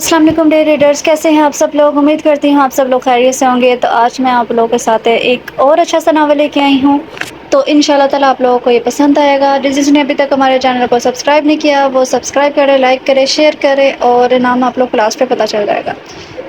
السلام علیکم day readers, کیسے ہیں آپ سب لوگ؟ امید کرتی ہوں آپ سب لوگ خیریت سے ہوں گے۔ تو آج میں آپ لوگوں کے ساتھ ایک اور اچھا سا ناول لے کے آئی ہوں، تو ان شاء اللہ تعالیٰ آپ لوگوں کو یہ پسند آئے گا۔ جس نے ابھی تک ہمارے چینل کو سبسکرائب نہیں کیا وہ سبسکرائب کرے، لائک کرے، شیئر کرے، اور نام آپ لوگ کو لاسٹ پہ پتہ چل جائے گا۔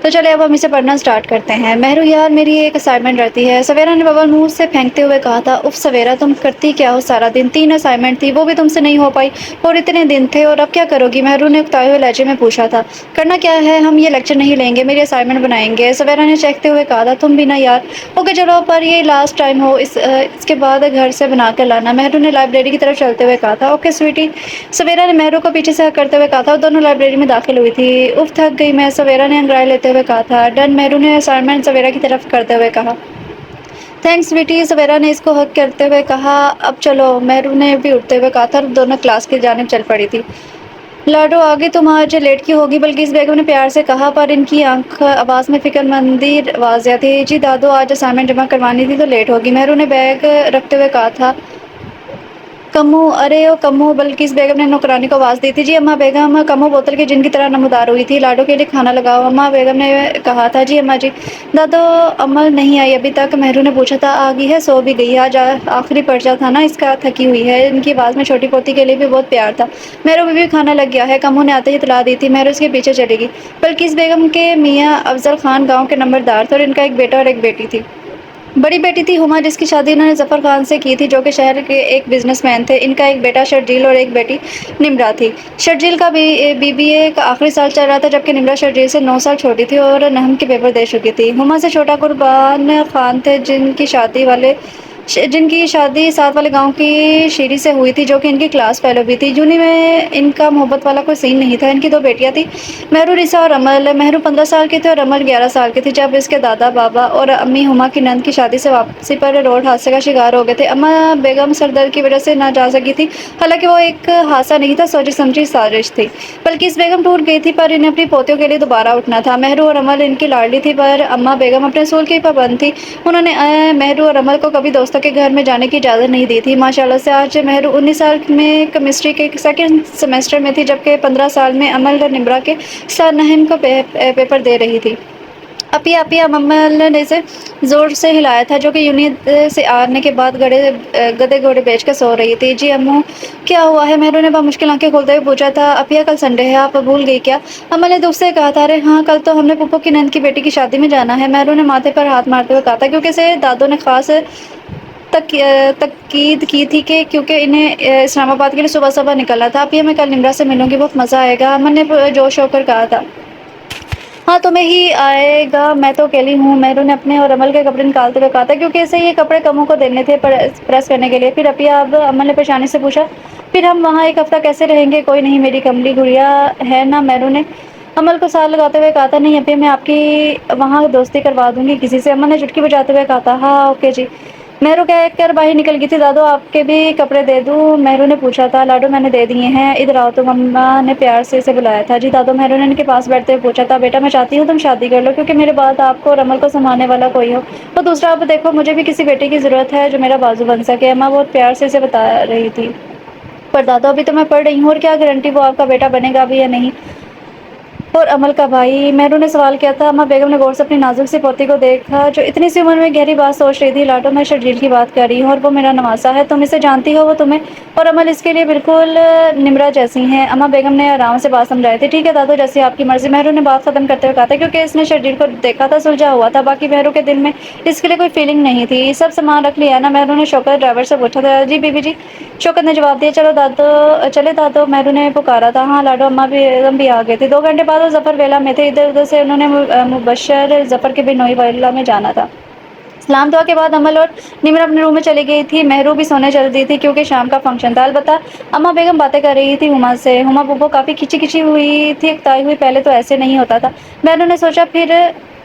تو چلے اب ہم اسے پڑھنا سٹارٹ کرتے ہیں۔ مہرو یار، میری ایک اسائنمنٹ رہتی ہے، سویرا نے ببل منہ سے پھینکتے ہوئے کہا تھا۔ اف سویرا، تم کرتی کیا ہو سارا دن؟ 3 اسائنمنٹ تھی، وہ بھی تم سے نہیں ہو پائی، اور اتنے دن تھے، اور اب کیا کرو گی؟ مہرو نے اکتائے ہوئے لہجے میں پوچھا تھا۔ کرنا کیا ہے، ہم یہ لیکچر نہیں لیں گے، میری اسائنمنٹ بنائیں گے، سویرا نے چہکتے ہوئے کہا تھا۔ تم بھی نا یار۔ اوکے چلو، پر یہ لاسٹ ٹائم ہو، اس کے بعد گھر سے بنا کر لانا، مہرو نے لائبریری کی طرف چلتے ہوئے کہا تھا۔ اوکے سویٹی، سویرا نے مہرو کو پیچھے سے کرتے ہوئے کہا تھا، اور دونوں لائبریری میں داخل ہوئی تھی۔ اف تھک گئی میں، سویرا نے انگڑائے لیتے ہوئے کہا تھا۔ ڈن، مہرو نے اسائنمنٹ سویرا کی طرف کرتے ہوئے کہا۔ تھینکس سویٹی، سویرا نے اس کو ہگ کرتے ہوئے کہا۔ اب چلو، مہرو نے بھی اٹھتے ہوئے کہا تھا، اور دونوں کلاس کی جانب چل پڑی تھی۔ لاڈو آگے، تم آج لیٹ کیوں ہوگی؟ بلقیس بیگم نے پیار سے کہا، پر ان کی آواز میں فکر مندی واضح تھی۔ جی دادو، آج اسائنمنٹ جمع کروانی تھی تو لیٹ ہوگی، مہرو نے بیگ رکھتے ہوئے کہا تھا۔ کمو، ارے او کمو، بلقیس بیگم نے نوکرانی کو آواز دی تھی۔ جی اماں بیگم، کمو بوتل کے جن کی طرح نمودار ہوئی تھی۔ لاڈو کے لیے کھانا لگاؤ، اماں بیگم نے کہا تھا۔ جی اماں جی۔ دادو، امل نہیں آئی ابھی تک؟ مہرو نے پوچھا تھا۔ آ گئی ہے، سو بھی گئی ہے، آج آخری پرچہ تھا نا اس کا، تھکی ہوئی ہے۔ ان کی آواز میں چھوٹی پوتی کے لیے بھی بہت پیار تھا۔ مہرو بھی کھانا لگ گیا ہے، کمو نے آتے ہی اطلاع دی تھی۔ مہرو اس کے پیچھے چلے گی۔ بلقیس بیگم کے میاں افضل خان گاؤں کے نمبردار تھے، اور ان کا ایک بیٹا اور ایک بیٹی تھی۔ بڑی بیٹی تھی ہما، جس کی شادی انہوں نے ظفر خان سے کی تھی، جو کہ شہر کے ایک بزنس مین تھے۔ ان کا ایک بیٹا شرجیل اور ایک بیٹی نمرا تھی۔ شرجیل کا بی بی اے کا آخری سال چل رہا تھا، جبکہ نمرا شرجیل سے 9 سال چھوٹی تھی اور نہم کے پیپر دے چکی تھی۔ ہما سے چھوٹا قربان خان تھے، جن کی شادی ساتھ والے گاؤں کی شیری سے ہوئی تھی، جو کہ ان کی کلاس فیلو بھی تھی۔ جونی میں ان کا محبت والا کوئی سین نہیں تھا۔ ان کی 2 بیٹیاں تھیں، مہرو رسا اور امل۔ مہرو 15 سال کی تھی اور امل 11 سال کی تھی، جب اس کے دادا بابا اور امی ہما کی نند کی شادی سے واپسی پر روڈ حادثے کا شکار ہو گئے تھے۔ اماں بیگم سر درد کی وجہ سے نہ جا سکی تھی، حالانکہ وہ ایک حادثہ نہیں تھا، سوچی سمجھی سازش تھی۔ بلقیس بیگم ٹوٹ گئی تھی، پر انہیں اپنی پوتیوں کے لیے دوبارہ اٹھنا تھا۔ مہرو اور امل ان کی لاڈلی تھی، پر اماں بیگم اپنے اصول کی پابند تھی۔ انہوں نے مہرو اور امل کو کبھی دوستوں کے گھر میں جانے کی اجازت نہیں دی تھی۔ ماشاءاللہ سے آج مہرو 19 سال میں کیمسٹری کے سیکنڈ سیمسٹر میں تھی، جبکہ 15 سال میں امل اور نمرا کے ساتھ نہم کو پیپر دے رہی تھی۔ اپیا اپیا، امل نے اسے زور سے ہلایا تھا، جو کہ یونین سے آنے کے بعد گدے گھوڑے بیچ کر سو رہی تھی۔ جی امو، کیا ہوا ہے؟ مہرو نے بمشکل آنکھیں کھولتے ہوئے پوچھا تھا۔ اپیا، کل سنڈے ہے، آپ بھول گئی کیا؟ امل نے دکھ سے کہا تھا۔ ارے ہاں، کل تو ہم نے پھپھو کی نند کی بیٹی کی شادی میں جانا ہے، مہرو نے ماتھے پر ہاتھ مارتے ہوئے کہا تھا، کیونکہ اسے دادو نے خاص تاکید کی تھی کہ کیونکہ انہیں اسلام آباد کے لیے صبح صبح نکلنا تھا۔ اپیا، میں کل نمرا سے ملوں گی، بہت مزہ آئے گا، امل نے جوش ہو کر کہا تھا۔ ہاں، تمہیں ہی آئے گا، میں تو اکیلی ہوں، مہرو نے اپنے اور امل کے کپڑے نکالتے ہوئے کہا تھا، کیونکہ اسے یہ کپڑے کمو کو دینے تھے پریس کرنے کے لیے۔ پھر اپیا، اب امل نے پریشانی سے پوچھا، پھر ہم وہاں ایک ہفتہ کیسے رہیں گے؟ کوئی نہیں، میری کملی گڑیا ہے نا؟ مہرو نے امل کو ساتھ لگاتے ہوئے کہا تھا۔ نہیں اپیا، میں آپ کی وہاں دوستی کروا دوں گی کسی سے، امل نے چٹکی بجاتے ہوئے کہا تھا۔ ہاں اوکے جی، مہرو کہہ کر باہر نکل گئی تھی۔ دادو، آپ کے بھی کپڑے دے دوں؟ مہرو نے پوچھا تھا۔ لاڈو، میں نے دے دیے ہیں، ادھر آؤ تم، اماں نے پیار سے اسے بلایا تھا۔ جی دادو، مہرو نے ان کے پاس بیٹھتے ہوئے پوچھا تھا۔ بیٹا، میں چاہتی ہوں تم شادی کر لو، کیونکہ میرے بعد آپ کو اور امل کو سنبھالنے والا کوئی ہو، اور دوسرا اب دیکھو، مجھے بھی کسی بیٹے کی ضرورت ہے جو میرا بازو بن سکے، اماں بہت پیار سے اسے بتا رہی تھی۔ پر دادو، ابھی تو میں پڑھ رہی ہوں، اور کیا گارنٹی وہ آپ کا بیٹا بنے گا بھی یا نہیں، اور امل کا بھائی؟ مہرو نے سوال کیا تھا۔ اماں بیگم نے غور سے اپنی نازک سی پوتی کو دیکھا، جو اتنی سی عمر میں گہری بات سوچ رہی تھی۔ لاڈو، میں شرجیل کی بات کر رہی ہوں، اور وہ میرا نواسا ہے، تم اسے جانتی ہو، وہ تمہیں اور امل اس کے لیے بالکل نمرا جیسی ہیں، اماں بیگم نے آرام سے بات سمجھائی تھی۔ ٹھیک ہے دادو، جیسی آپ کی مرضی، مہرو نے بات ختم کرتے ہوئے کہا تھا، کیونکہ اس نے شرجیل کو دیکھا تھا، سلجھا ہوا تھا، باقی مہرو کے دل میں اس کے لیے کوئی فیلنگ نہیں تھی۔ سب سامان رکھ لیا نا؟ مہرو نے شوکت ڈرائیور سے پوچھا تھا۔ جی بیوی جی، شوکت نے جواب دیا۔ چلے دادو، مہرو نے پکارا تھا۔ ہاں لاڈو، اماں بھی آ گئے تھے، 2 گھنٹے بعد وہ ظفر ویلا میں تھے، ادھر ادھر سے انہوں نے مبشر ظفر کے بنوئی ویلا میں جانا تھا۔ سلام دعا کے بعد امل اور نمرا اپنے روم میں چلی گئی تھی، مہرو بھی سونے چل دی تھی، کیونکہ شام کا فنکشن تھا۔ البتہ اماں بیگم باتیں کر رہی تھی ہما سے، ہما پھپھو کافی کھچی کھچی ہوئی تھی، اکتائی ہوئی، پہلے تو ایسے نہیں ہوتا تھا، مہرو نے سوچا۔ پھر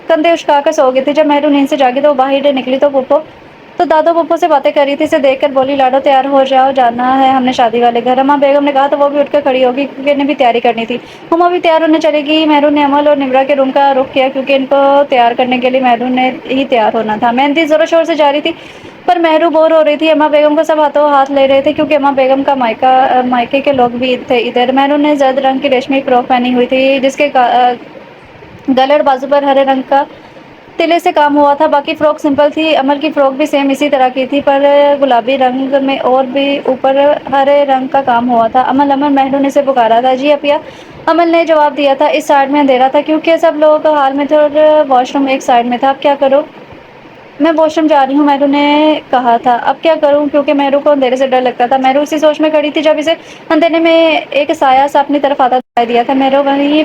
کندھے اچکا کر سو گئی تھی۔ جب مہرو نیند سے جاگی تو وہ باہر نکلی تو دادو پھپھو سے باتیں کر رہی تھی، اسے دیکھ کر بولی، لاڈو تیار ہو جاؤ، جانا ہے ہم نے شادی والے گھر۔ اماں بیگم نے کہا تو وہ بھی اٹھ کر کھڑی ہوگی، کیونکہ انہیں بھی تیاری کرنی تھی۔ ہما بھی تیار ہونے چلے گی۔ مہرو نے امل اور نمرا کے روم کا رخ کیا، کیونکہ ان کو تیار کرنے کے لیے مہرو نے ہی تیار ہونا تھا۔ مہندی زور و شور سے جاری تھی، پر مہرو بور ہو رہی تھی۔ اماں بیگم کو سب ہاتھوں ہاتھ لے رہے تھے، کیونکہ اماں بیگم کا مائکے کے لوگ بھی تھے ادھر۔ مہرو نے زرد رنگ کی ریشمی فراک پہنی ہوئی تھی، جس کے گلے اور بازو پر ہرے رنگ کا تلے سے کام ہوا تھا، باقی فراک سمپل تھی۔ عمل کی فراک بھی سیم اسی طرح کی تھی، پر گلابی رنگ میں اور بھی اوپر ہرے رنگ کا کام ہوا تھا۔ امن مہروں نے سے پکارا تھا۔ جی اپیا، امن نے جواب دیا تھا۔ اس سائڈ میں اندھیرا تھا کیونکہ سب لوگ ہال میں تھے اور واش روم ایک سائڈ میں تھا۔ اب کیا کرو؟ میں واش روم جا رہی ہوں، مہرو نے کہا تھا۔ اب کیا کروں؟ کیونکہ مہرو کو اندھیرے سے ڈر لگتا تھا۔ مہرو اسی سوچ میں کھڑی تھی جب اسے اندھیرے میں ایک سایہ سا اپنی طرف آتا دکھائی دیا تھا۔ مہرو وہیں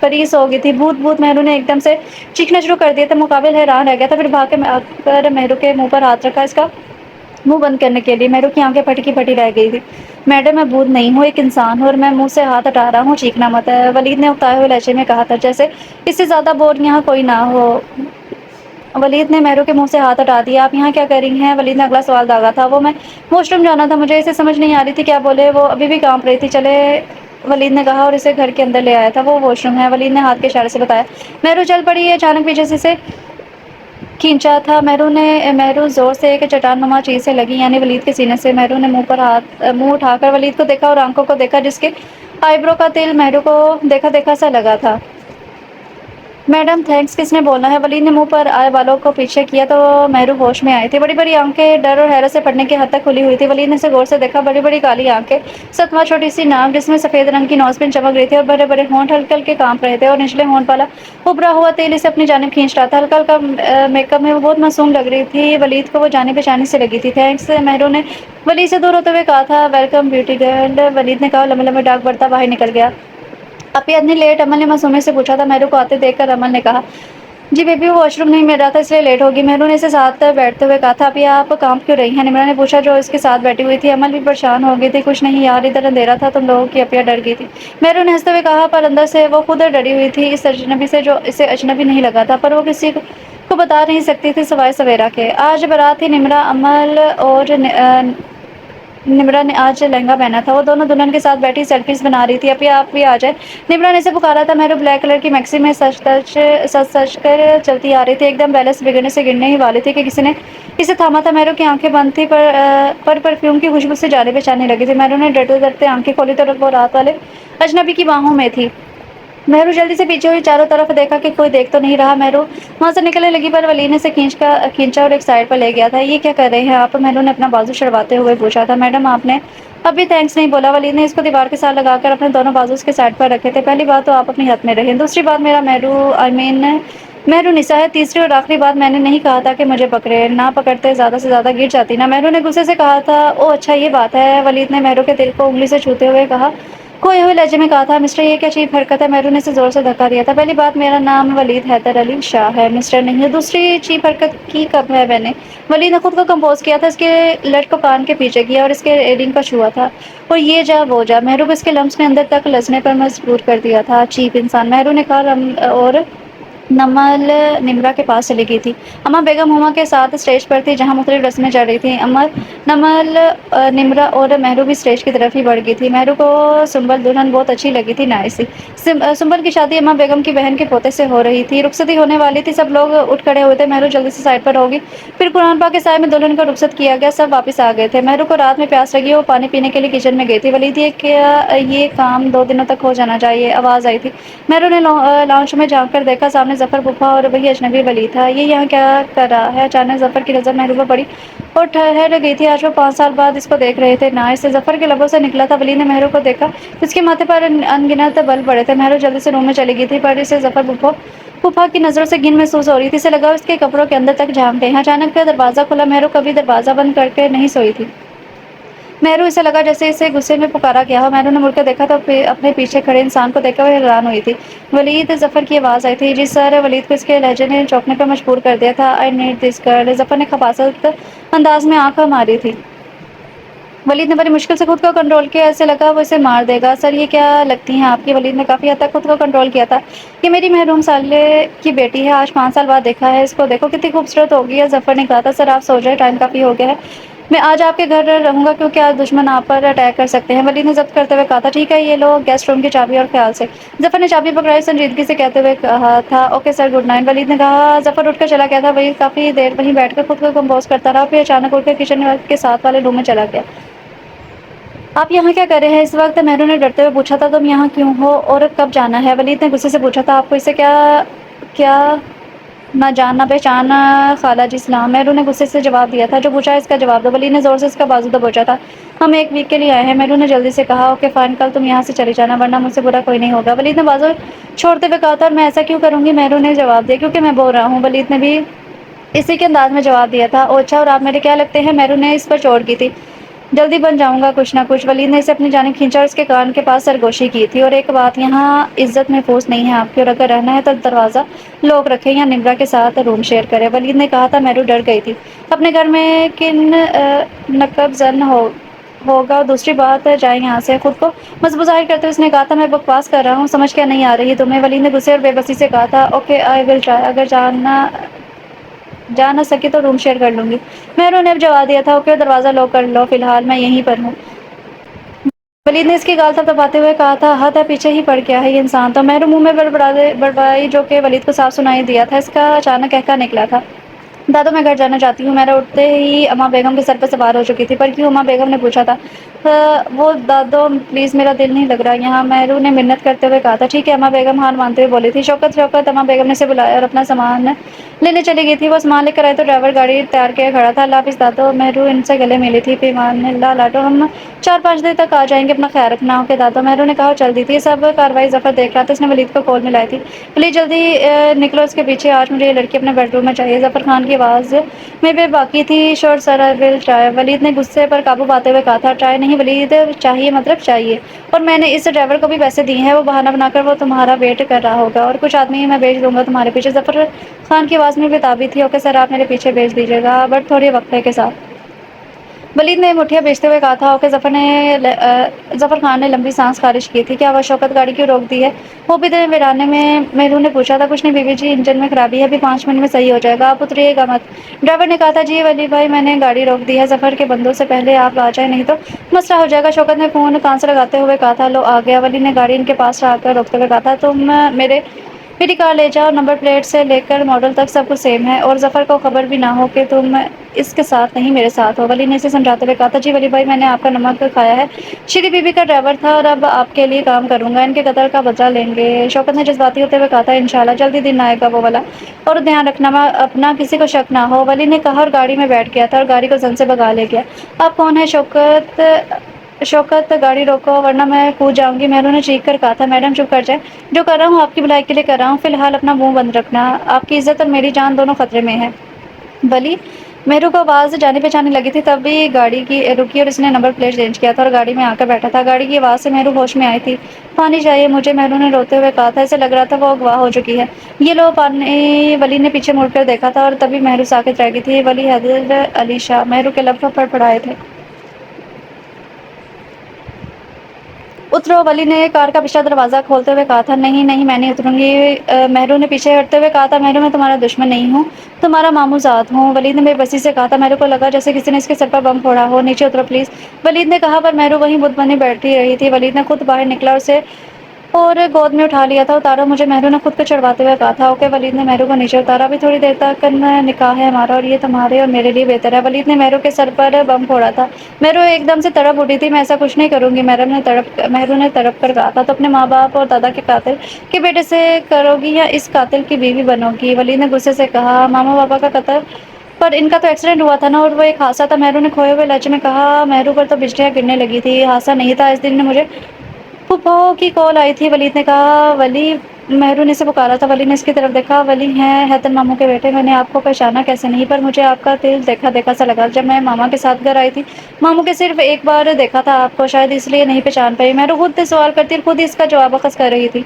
فریز ہو گئی تھی۔ بھوت بھوت! مہرو نے ایک دم سے چیخنا شروع کر دیا تھا۔ مقابل حیران رہ گیا تھا، پھر بھاگ کے آ کر مہرو کے منہ پر ہاتھ رکھا اس کا منہ بند کرنے کے لیے۔ مہرو کی آنکھیں پھٹی پھٹی رہ گئی تھی۔ میڈم، میں بھوت نہیں ہوں، ایک انسان ہوں اور میں منہ سے ہاتھ ہٹا رہا ہوں، چیخنا مت! ولید نے اکتائے ہوئے لہجے میں کہا تھا، جیسے اس سے زیادہ بور یہاں کوئی نہ ہو۔ ولید نے مہرو کے منہ سے ہاتھ ہٹا دیا۔ آپ یہاں کیا کر رہی ہیں؟ ولید نے اگلا سوال داغا تھا۔ وہ میں واش روم جانا تھا، مجھے اسے سمجھ نہیں آ رہی تھی کیا بولے، وہ ابھی بھی کانپ رہی تھی۔ چلے، ولید نے کہا اور اسے گھر کے اندر لے آیا تھا۔ وہ واش روم ہے، ولید نے ہاتھ کے اشارے سے بتایا۔ مہرو چل پڑی۔ اچانک پیچھے سے اسے کھینچا تھا۔ مہرو زور سے ایک چٹان نما چیز سے لگی، یعنی ولید کے سینے سے۔ مہرو نے منہ اٹھا کر ولید کو دیکھا اور آنکھوں کو دیکھا جس کے آئی برو کا تل مہرو کو دیکھا دیکھا سا لگا تھا۔ میڈم تھینکس کس نے بولنا ہے؟ ولید نے منہ پر آئے بالوں کو پیچھے کیا تو مہرو ہوش میں آئی تھی۔ بڑی بڑی آنکھیں ڈر اور حیرت سے پھٹنے کی حد تک کھلی ہوئی تھی۔ ولید نے اسے غور سے دیکھا۔ بڑی بڑی کالی آنکھیں، ستواں چھوٹی سی ناک جس میں سفید رنگ کی نوز پن چمک رہی تھی اور بڑے بڑے ہونٹ ہلکے ہلکے کانپ رہے تھے اور نچلے ہونٹ والا ابھرا ہوا تیل اسے اپنی جانب کھینچ رہا تھا۔ ہلکا ہلکا میک اپ میں وہ بہت معصوم لگ رہی تھی۔ ولید کو وہ جانے پہچانی سے لگی تھی۔ تھینکس، مہرو نے ولید سے دور ہوتے ہوئے کہا تھا۔ ویلکم بیوٹی گرل، ولید نے کہا، لمبے لمبے ڈاک بڑھتا باہر نکل گیا۔ اپی اتنی لیٹ؟ عمل نے معصومیت سے پوچھا تھا۔ مہرو کو آتے دیکھ کر عمل نے کہا، جی بیبی، وہ واش روم نہیں مل رہا تھا اس لیے لیٹ ہوگی۔ مہرو نے اسے ساتھ بیٹھتے ہوئے کہا تھا۔ ابھی آپ کانپ کیوں رہی ہیں؟ نمرا نے پوچھا جو اس کے ساتھ بیٹھی ہوئی تھی۔ عمل بھی پریشان ہو گئی تھی۔ کچھ نہیں یار، ادھر اندھیرا تھا، تم لوگوں کی اپیا ڈر گئی تھی۔ مہرو نے ہنستے ہوئے کہا، پر اندر سے وہ خود ڈری ہوئی تھی اس اجنبی سے جو اسے اجنبی نہیں لگا تھا، پر وہ کسی کو بتا نہیں سکتی تھی سوائے سویرا کے۔ آج بارات تھی۔ نمرا، عمل اور نمرا نے آج لہنگا پہنا تھا۔ وہ دونوں دلہن کے ساتھ بیٹھی سیلفیز بنا رہی تھی۔ اپیا آپ بھی آ جائیں، نمرا نے اسے پکارا تھا۔ مہرو بلیک کلر کی میکسی میں سج کر چلتی آ رہی تھی، ایک دم بیلنس بگڑنے سے گرنے ہی والی تھی کہ کسی نے اسے تھاما تھا۔ مہرو کی آنکھیں بند تھیں پر پرفیوم کی خوشبو سے جانے پہچاننے لگی تھی۔ مہرو نے ڈرتے ڈرتے آنکھیں کھولی تو وہ رات والے اجنبی کی باہوں میں تھی۔ مہرو جلدی سے پیچھے ہوئی، چاروں طرف دیکھا کہ کوئی دیکھ تو نہیں رہا۔ مہرو وہاں سے نکلنے لگی پر ولید نے اسے کھینچا اور ایک سائڈ پر لے گیا تھا۔ یہ کیا کر رہے ہیں آپ؟ مہرو نے اپنا بازو چھڑواتے ہوئے پوچھا تھا۔ میڈم، آپ نے اب بھی تھینکس نہیں بولا۔ ولید نے اس کو دیوار کے ساتھ لگا کر اپنے دونوں بازو اس کے سائڈ پر رکھے تھے۔ پہلی بات تو آپ اپنی حد میں رہیں، دوسری بات میرا مہرو نسا ہے، تیسری اور آخری بات میں نے نہیں کہا تھا کہ مجھے پکڑے، نہ پکڑتے زیادہ سے زیادہ گر جاتی نا۔ مہرو نے غصے سے کہا تھا۔ او اچھا یہ بات ہے، ولید نے مہرو کے دل کو انگلی سے چھوتے ہوئے کہا، کھوئے ہوئے لہجے میں کہا تھا۔ مسٹر، یہ کیا چیپ حرکت ہے؟ مہرو نے اسے زور سے دھکا دیا تھا۔ پہلی بات میرا نام ولید حیدر علی شاہ ہے، مسٹر نہیں ہے۔ دوسری چیپ حرکت کی کب ہے میں نے؟ ولید نے خود کو کمپوز کیا تھا، اس کے لٹ کو کان کے پیچھے کیا اور اس کے ایرنگ کو چھوا تھا اور یہ جا وہ جا۔ مہرو کو اس کے لمس نے اندر تک لرزنے پر مجبور کر دیا تھا۔ چیپ انسان، مہرو نے کہا اور نمل نمرا کے پاس چلی گئی تھی۔ اما بیگم ہما کے ساتھ اسٹیج پر تھی جہاں مختلف رسمیں چل رہی تھیں۔ نمل، نمرا اور مہرو بھی اسٹیج کی طرف ہی بڑھ گئی تھی۔ مہرو کو سنبل دلہن بہت اچھی لگی تھی، نائس سی۔ سنبل کی شادی اما بیگم کی بہن کے پوتے سے ہو رہی تھی، رخصتی ہونے والی تھی، سب لوگ اٹھ کھڑے ہوئے تھے۔ مہرو جلدی سے سائڈ پر ہوگی، پھر قرآن پاک کے سائے میں دلہن کو رخصت کیا گیا، سب واپس آ گئے تھے۔ مہرو کو رات میں پیاس لگی، وہ پانی پینے کے لیے کچن میں گئی تھی۔ ولید، یہ کام 2 دنوں تک ہو جانا چاہیے، آواز آئی تھی۔ مہرو نے لاؤنج میں جھانک کر دیکھا، سامنے ظفر پھوپھا اور وہی اجنبی ولید تھا۔ یہ یہاں کیا کر رہا ہے؟ اچانک ظفر کی نظر مہرو پر پڑی اور ٹھہر گئی تھی۔ آج وہ 5 سال بعد اس کو دیکھ رہے تھے، نائس! ظفر کے لبوں سے نکلا تھا۔ ولید نے مہرو کو دیکھا، اس کے ماتھے پر انگنت بل پڑے تھے۔ مہرو جلدی سے روم میں چلی گئی تھی پر اسے ظفر پھوپھا کی نظروں سے گھن محسوس ہو رہی تھی، اسے لگا اس کے کپڑوں کے اندر تک جھانک گئے ہیں۔ اچانک دروازہ کھلا، مہرو کبھی دروازہ بند کر کے نہیں سوئی تھی۔ مہرو اسے لگا جیسے اسے غصے میں پکارا گیا ہو۔ مہرو نے مڑ کر دیکھا تو اپنے پیچھے کھڑے انسان کو دیکھ کر وہ حیران ہوئی تھی۔ ولید! ظفر کی آواز آئی تھی۔ جی سر! ولید کو اس کے لہجے نے چونکنے پر مجبور کر دیا تھا۔ آئی نیڈ دس گرل، ظفر نے خباثت انداز میں آنکھ ماری تھی۔ ولید نے بڑی مشکل سے خود کو کنٹرول کیا، ایسے لگا وہ اسے مار دے گا۔ سر، یہ کیا لگتی ہیں آپ کی؟ ولید نے کافی حد تک خود کو کنٹرول کیا تھا۔ یہ میری محروم سالے کی بیٹی ہے، آج 5 سال بعد دیکھا ہے اس کو، دیکھو کتنی خوبصورت ہوگی ہے۔ ظفر نے کہا تھا۔ سر آپ سو جائیں، ٹائم کافی ہو گیا ہے، میں آج آپ کے گھر رہوں گا کیونکہ آج دشمن آپ پر اٹیک کر سکتے ہیں۔ ولید نے ضبط کرتے ہوئے کہا تھا۔ ٹھیک ہے، یہ لو گیسٹ روم کی چابی اور خیال سے۔ ظفر نے چابی پکڑائی، سنجیدگی سے کہتے ہوئے کہا تھا۔ اوکے سر، گڈ نائٹ، ولید نے کہا۔ ظفر اٹھ کر چلا گیا تھا۔ ولید کافی دیر وہیں بیٹھ کر خود کو کمپوز کرتا رہا، پھر اچانک اٹھ کر کچن کے ساتھ والے روم میں چلا گیا۔ آپ یہاں کیا کر رہے ہیں اس وقت؟ مہرو نے ڈرتے ہوئے پوچھا تھا۔ تم یہاں کیوں ہو اور کب جانا ہے؟ ولید نے غصے سے پوچھا تھا۔ آپ کو اس سے کیا نہ جان نہ پہچان خالہ جی سلام، مہرو نے غصے سے جواب دیا تھا۔ جو پوچھا ہے اس کا جواب دو۔ ولید نے زور سے اس کا بازو دبوچا تھا۔ ہم ایک ویک کے لیے آئے ہیں، مہرو نے جلدی سے کہا۔ اوکے فائن، کل تم یہاں سے چلی جانا ورنہ مجھ سے برا کوئی نہیں ہوگا، ولید نے بازو چھوڑتے ہوئے کہا تھا۔ اور میں ایسا کیوں کروں گی؟ مہرو نے جواب دیا۔ کیونکہ میں بول رہا ہوں، ولید نے بھی اسی کے انداز میں جواب دیا تھا۔ او اچھا، اور آپ میرے کیا لگتے ہیں؟ مہرو نے اس پر چوٹ کی تھی۔ جلدی بن جاؤں گا کچھ نہ کچھ، ولید نے اسے اپنی جانب کھینچا اور اس کے کان کے پاس سرگوشی کی تھی۔ اور ایک بات، یہاں عزت محفوظ نہیں ہے آپ کی، اور اگر رہنا ہے تو دروازہ لوک رکھے یا نمرا کے ساتھ روم شیئر کرے، ولید نے کہا تھا۔ مہرو ڈر گئی تھی۔ اپنے گھر میں کن نقب زن ہوگا، اور دوسری بات جائیں یہاں سے۔ خود کو مضبوط ظاہر کرتے ہوئے اس نے کہا تھا۔ میں بکواس کر رہا ہوں، سمجھ کیا نہیں آ رہی تمہیں؟ ولید نے غصے اور بے بسی سے کہا تھا۔ اوکے آئی ول ٹرائی، اگر جا نہ سکی تو روم شیئر کر لوں گی، مہرو نے اب جواب دیا تھا۔ اوکے، دروازہ لاک کر لو، فی الحال میں یہیں پر ہوں، ولید نے اس کی گال تھپتھپاتے ہوئے کہا تھا۔ حد ہے، پیچھے ہی پڑ گیا ہے یہ انسان تو، مہرو منہ میں بڑبڑائی جو کہ ولید کو صاف سنائی دیا تھا۔ اس کا اچانک قہقہ نکلا تھا۔ دادو میں گھر جانا چاہتی ہوں، مہرا اٹھتے ہی اما بیگم کے سر پر سوار ہو چکی تھی۔ پر کیوں؟ اما بیگم نے پوچھا تھا۔ وہ دادو پلیز، میرا دل نہیں لگ رہا یہاں، مہرو نے منت کرتے ہوئے کہا تھا۔ ٹھیک ہے، اما بیگم ہار مانتے ہوئے بولی تھی۔ شوکت، اما بیگم نے اسے بلایا اور اپنا سامان لینے چلی گئی تھی۔ وہ سامان لے کر آئی تو ڈرائیور گاڑی تیار کیے کھڑا تھا۔ اللہ حافظ دادو، مہرو ان سے گلے ملی تھی۔ فی امان اللہ لاڈو، ہم 4-5 دن تک آ جائیں گے، اپنا خیال رکھنا۔ اوکے دادو، مہرو نے کہا اور چل دی تھی۔ سب کارروائی ظفر دیکھ رہا تھا، اس نے ولید کو کال ملائی تھی۔ پلیز جلدی نکلو اس کے پیچھے، آج مجھے یہ لڑکی اپنے بیڈ روم میں چاہیے۔ ظفر خان کی آواز میں بے باکی تھی۔ شور سر آئی ول ٹرائی، ولید نے غصے پر قابو پاتے ہوئے کہا تھا۔ ٹرائی نہیں ولید، چاہیے مطلب چاہیے، اور میں نے اس ڈرائیور کو بھی پیسے دیے ہیں، وہ بہانہ بنا کر وہ تمہارا ویٹ کر رہا ہوگا، اور کچھ آدمی میں بھیج دوں گا تمہارے پیچھے۔ ظفر خان کی آواز میں بےتابی تھی۔ اوکے سر، آپ میرے پیچھے بھیج دیجیے گا، بٹ تھوڑے وقفے کے ساتھ، ولید نے مٹھیاں بیچتے ہوئے کہا تھا۔ اوکے ظفر خان نے لمبی سانس خارج کی تھی۔ کیا ہوا شوکت، گاڑی کیوں روک دی ہے؟ وہ بھی دن ویرانے میں، مہرو نے پوچھا تھا۔ کچھ نہیں بیوی جی، انجن میں خرابی ہے، ابھی 5 منٹ میں صحیح ہو جائے گا، آپ اتریے گا مت، ڈرائیور نے کہا تھا۔ جی ولی بھائی، میں نے گاڑی روک دی ہے، ظفر کے بندوں سے پہلے آپ آ جائیں، نہیں تو مسئلہ ہو جائے گا، شوکت نے فون کان سے لگاتے ہوئے کہا تھا۔ لو آ گیا، ولی نے گاڑی ان کے پاس آ کر روکتے ہوئے کہا تھا۔ تم میری کار لے جاؤ، نمبر پلیٹ سے لے کر ماڈل تک سب کچھ سیم ہے، اور ظفر کو خبر بھی نہ ہو کہ تم اس کے ساتھ نہیں میرے ساتھ ہو، ولی نے اسے سمجھاتے ہوئے کہا تھا۔ جی ولی بھائی، میں نے آپ کا نمک کھایا ہے، شری بی بی کا ڈرائیور تھا، اور اب آپ کے لیے کام کروں گا، ان کے قتل کا بدلہ لیں گے، شوکت نے جذباتی ہوتے ہوئے کہا تھا۔ انشاءاللہ جلدی دن آئے گا وہ والا، اور دھیان رکھنا اپنا، کسی کو شک نہ ہو، ولی نے کہا اور گاڑی میں بیٹھ گیا تھا اور گاڑی کو زن سے بگا لے گیا۔ آپ کون ہیں شوکت، گاڑی روکو ورنہ میں کود جاؤں گی، مہرو نے چیخ کر کہا تھا۔ میڈم چپ کر جائیں، جو کر رہا ہوں آپ کی بھلائی کے لیے کر رہا ہوں، فی الحال اپنا منہ بند رکھنا، آپ کی عزت اور میری جان دونوں خطرے میں ہے۔ ولی، مہرو کو آواز جانے پہچانے لگی تھی، تب بھی گاڑی کی رکی اور اس نے نمبر پلیٹ چینج کیا تھا اور گاڑی میں آ کر بیٹھا تھا۔ گاڑی کی آواز سے مہرو ہوش میں آئی تھی۔ پانی چاہیے مجھے، مہرو نے روتے ہوئے کہا تھا، اسے لگ رہا تھا وہ اغوا ہو چکی ہے۔ یہ لو پانی، ولی نے پیچھے مڑ کر دیکھا تھا اور تبھی مہرو ساکت رہ گئی تھی۔ ولی حیدر علی شاہ، مہرو کے لب پڑپڑائے تھے۔ اترو، ولی نے کار کا پچھلا دروازہ کھولتے ہوئے کہا تھا۔ نہیں نہیں، میں نہیں اتروں گی، مہرو نے پیچھے ہٹتے ہوئے کہا تھا۔ مہرو، میں تمہارا دشمن نہیں ہوں، تمہارا ماموں زاد ہوں، ولید نے بے بسی سے کہا تھا۔ مہرو کو لگا جیسے کسی نے اس کے سر پر بم پھوڑا ہو۔ نیچے اترو پلیز، ولید نے کہا، پر مہرو وہیں بت بنی بیٹھی رہی تھی۔ ولید نے خود باہر نکلا اور اسے گود میں اٹھا لیا تھا۔ اتارو مجھے، مہرو نے خود کو چڑھواتے ہوئے کہا تھا۔ اوکے، ولید نے مہرو کو نیچے اتارا۔ ابھی تھوڑی دیر تک نکاح ہے ہمارا، اور یہ تمہارے اور میرے لیے بہتر ہے، ولید نے مہرو کے سر پر بم پھوڑا تھا۔ مہرو ایک دم سے تڑپ اٹھی تھی۔ میں ایسا کچھ نہیں کروں گی، مہرو نے تڑپ کر کہا تھا۔ تو اپنے ماں باپ اور دادا کے قاتل کے بیٹے سے کرو گی یا اس قاتل کی بیوی بنو گی؟ ولید نے غصے سے کہا۔ ماما پاپا کا قتل، پر ان کا تو ایکسیڈنٹ ہوا تھا نا، اور وہ ایک حادثہ تھا، مہرو نے کھوئے ہوئے لہجے میں کہا۔ مہرو پر تو بجلیاں گرنے لگی تھی۔ حادثہ نہیں تھا، اس دن مجھے پھپھو کی کال آئی تھی، ولید نے کہا۔ ولی، مہرو نے اسے پکارا تھا۔ ولی نے اس کی طرف دیکھا۔ ولی ہیں حیدر ماموں کے بیٹے، میں نے آپ کو پہچانا کیسے نہیں، پر مجھے آپ کا دل دیکھا دیکھا سا لگا، جب میں ماما کے ساتھ گھر آئی تھی، ماموں کے صرف ایک بار دیکھا تھا آپ کو، شاید اس لیے نہیں پہچان پائی، مہرو خود سوال کرتی اور خود ہی اس کا جواب اخذ کر رہی تھی۔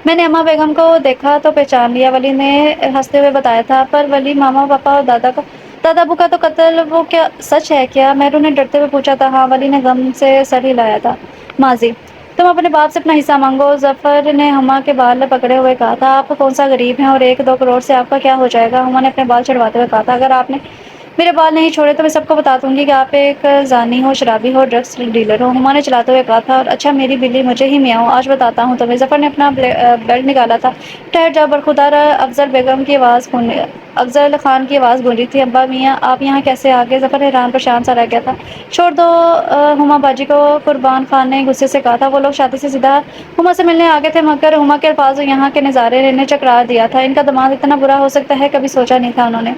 میں نے اما بیگم کو دیکھا تو پہچان لیا، ولی نے ہنستے ہوئے بتایا تھا۔ پر ولی، ماما پاپا اور دادا ابو کا تو قتل، وہ کیا سچ ہے کیا؟ مہرو نے ڈرتے ہوئے پوچھا تھا۔ ہاں، ولی نے غم سے سر ہلایا تھا۔ ماضی، تم اپنے باپ سے اپنا حصہ مانگو، ظفر نے ہما کے بال پکڑے ہوئے کہا تھا۔ آپ کون سا غریب ہیں، اور 1-2 کروڑ سے آپ کا کیا ہو جائے گا؟ ہما نے اپنے بال چڑھواتے ہوئے کہا تھا۔ اگر آپ نے میرے بال نہیں چھوڑے تو میں سب کو بتا دوں گی کہ آپ ایک زانی ہو، شرابی ہو، ڈرگس ڈیلر ہو، ہما نے چلاتے ہوئے کہا تھا۔ اور اچھا میری بلی مجھے ہی میاؤں، آج بتاتا ہوں تمہیں۔ ظفر نے اپنا بیلٹ نکالا تھا۔ ٹھہر جا برخودار، افضل خان کی آواز گونجی تھی۔ ابا میاں آپ یہاں کیسے آ گئے؟ ظفر حیران پریشان سا رہ گیا تھا۔ چھوڑ دو ہما باجی کو، قربان خان نے غصے سے کہا تھا۔ وہ لوگ شادی سے سیدھا ہما سے ملنے آ گئے تھے، مگر ہما کے الفاظ اور یہاں کے نظارے نے چکرا دیا تھا۔ ان کا دماغ اتنا برا ہو سکتا ہے کبھی سوچا نہیں تھا انہوں نے۔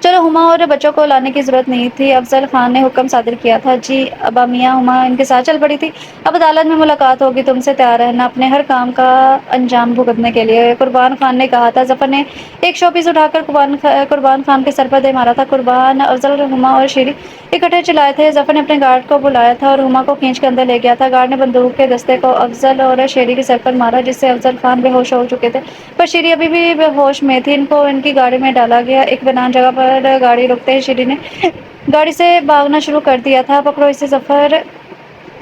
چلو ہما اور بچوں کو لانے کی ضرورت نہیں تھی، افضل خان نے حکم صادر کیا تھا۔ جی ابا میاں۔ ہما ان کے ساتھ چل پڑی تھی۔ اب عدالت میں ملاقات ہوگی، تم سے تیار رہنا اپنے ہر کام کا انجام بھگتنے کے لیے، قربان خان نے کہا تھا۔ ظفر نے ایک شو پیس اٹھا کر قربان خان کے سر پر دے مارا تھا۔ قربان، افضل، ہما اور شیری اکٹھے چلائے تھے۔ ظفر نے اپنے گارڈ کو بلایا تھا اور ہما کو کھینچ کے اندر لے گیا تھا۔ گارڈ نے بندوق کے دستے کو افضل اور شیری کے سر پر مارا، جس سے افضل خان بے ہوش ہو چکے تھے، پر شیری ابھی بھی بے ہوش میں تھی۔ ان کو ان کی گاڑی میں ڈالا گیا۔ ایک بنان جگہ پر گاڑی روکتے ہی شیری نے گاڑی سے بھاگنا شروع کر دیا تھا۔ پکڑو اسے، ظفر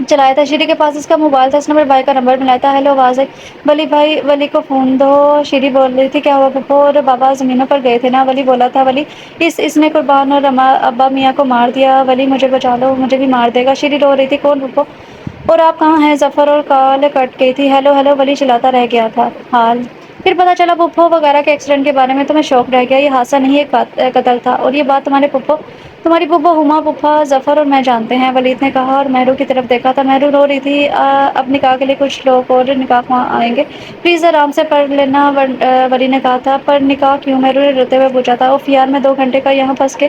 چلایا تھا۔ شیری کے پاس اس کا موبائل تھا، اس نے اپنے بھائی کا نمبر ملایا تھا۔ ہیلو، آواز آئی، ولی بھائی، ولی کو فون دو۔ شیری بول رہی تھی، کیا ہوا پھپھو اور بابا زمینوں پر گئے تھے نا؟ ولی بولا تھا، ولی اس نے قربان اور ابا میاں کو مار دیا، ولی مجھے بچا لو، مجھے بھی مار دے گا۔ شیری رو رہی تھی، کون پھپھو اور آپ کہاں ہیں؟ ظفر اور کال کٹ گئی تھی۔ ہیلو ہیلو ولی چلاتا رہ گیا تھا۔ حال پھر پتہ چلا پھپھو وغیرہ کے ایکسیڈنٹ کے بارے میں تمہیں شوق رہ گیا، یہ حادثہ نہیں ایک قتل تھا، اور یہ بات تمہاری پھپھو ہما، پھپھا، ظفر اور میں جانتے ہیں، ولید نے کہا اور مہرو کی طرف دیکھا تھا۔ مہرو رو رہی تھی۔ اب نکاح کے لیے کچھ لوگ اور نکاح خواں آئیں گے، پلیز آرام سے پڑھ لینا، ولی نے کہا تھا۔ پر نکاح کیوں؟ مہرو نے روتے ہوئے پوچھا تھا۔ اف یار، میں 2 گھنٹے کا یہاں پھنس کے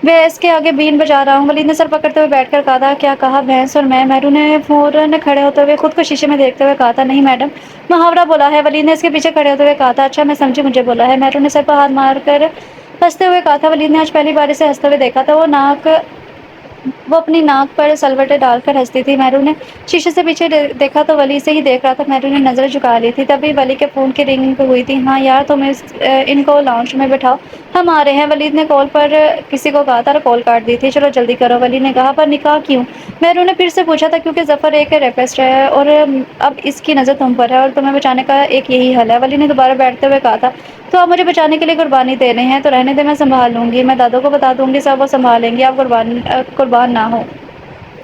بھینس کے آگے بین بجا رہا ہوں، ولید نے سر پکڑتے ہوئے بیٹھ کر کہا تھا۔ کیا کہا؟ بھینس اور میں؟ مہرو نے فوراً کھڑے ہوتے ہوئے خود کو شیشے میں دیکھتے ہوئے کہا تھا۔ نہیں میڈم، محاورہ بولا ہے، ولید نے اس کے پیچھے کھڑے ہوتے ہوئے کہا تھا۔ اچھا میں سمجھی، مجھے بولا ہے، مہرو نے سر پر ہاتھ مار کر ہنستے ہوئے کہا تھا۔ ولید نے آج پہلی بار اسے ہنستے ہوئے دیکھا تھا۔ وہ اپنی ناک پر سلوٹے ڈال کر ہنستی تھی۔ مہرو نے شیشے سے پیچھے دیکھا تو ولی سے ہی دیکھ رہا تھا۔ مہرو نے نظر جھکا لی تھی، تبھی ولی کے فون کی رنگ ہوئی تھی۔ ہاں یار، تم ان کو لاؤنج میں بٹھاؤ، ہم آ رہے ہیں، ولید نے کال پر کسی کو کہا تھا اور کال کاٹ دی تھی۔ چلو جلدی کرو، ولی نے کہا۔ پر نکاح کیوں؟ مہرو نے پھر سے پوچھا تھا۔ کیونکہ ظفر ایک ریپسٹ ہے اور اب اس کی نظر تم پر ہے، اور تمہیں بچانے کا ایک یہی حل ہے، ولی نے دوبارہ بیٹھتے ہوئے کہا تھا۔ تو آپ مجھے بچانے کے لیے قربانی دے رہے ہیں، تو رہنے دیں، میں سنبھال لوں گی، میں دادوں کو بتا دوں گی، سب وہ سنبھال لیں گے، آپ قربان نہ ہو،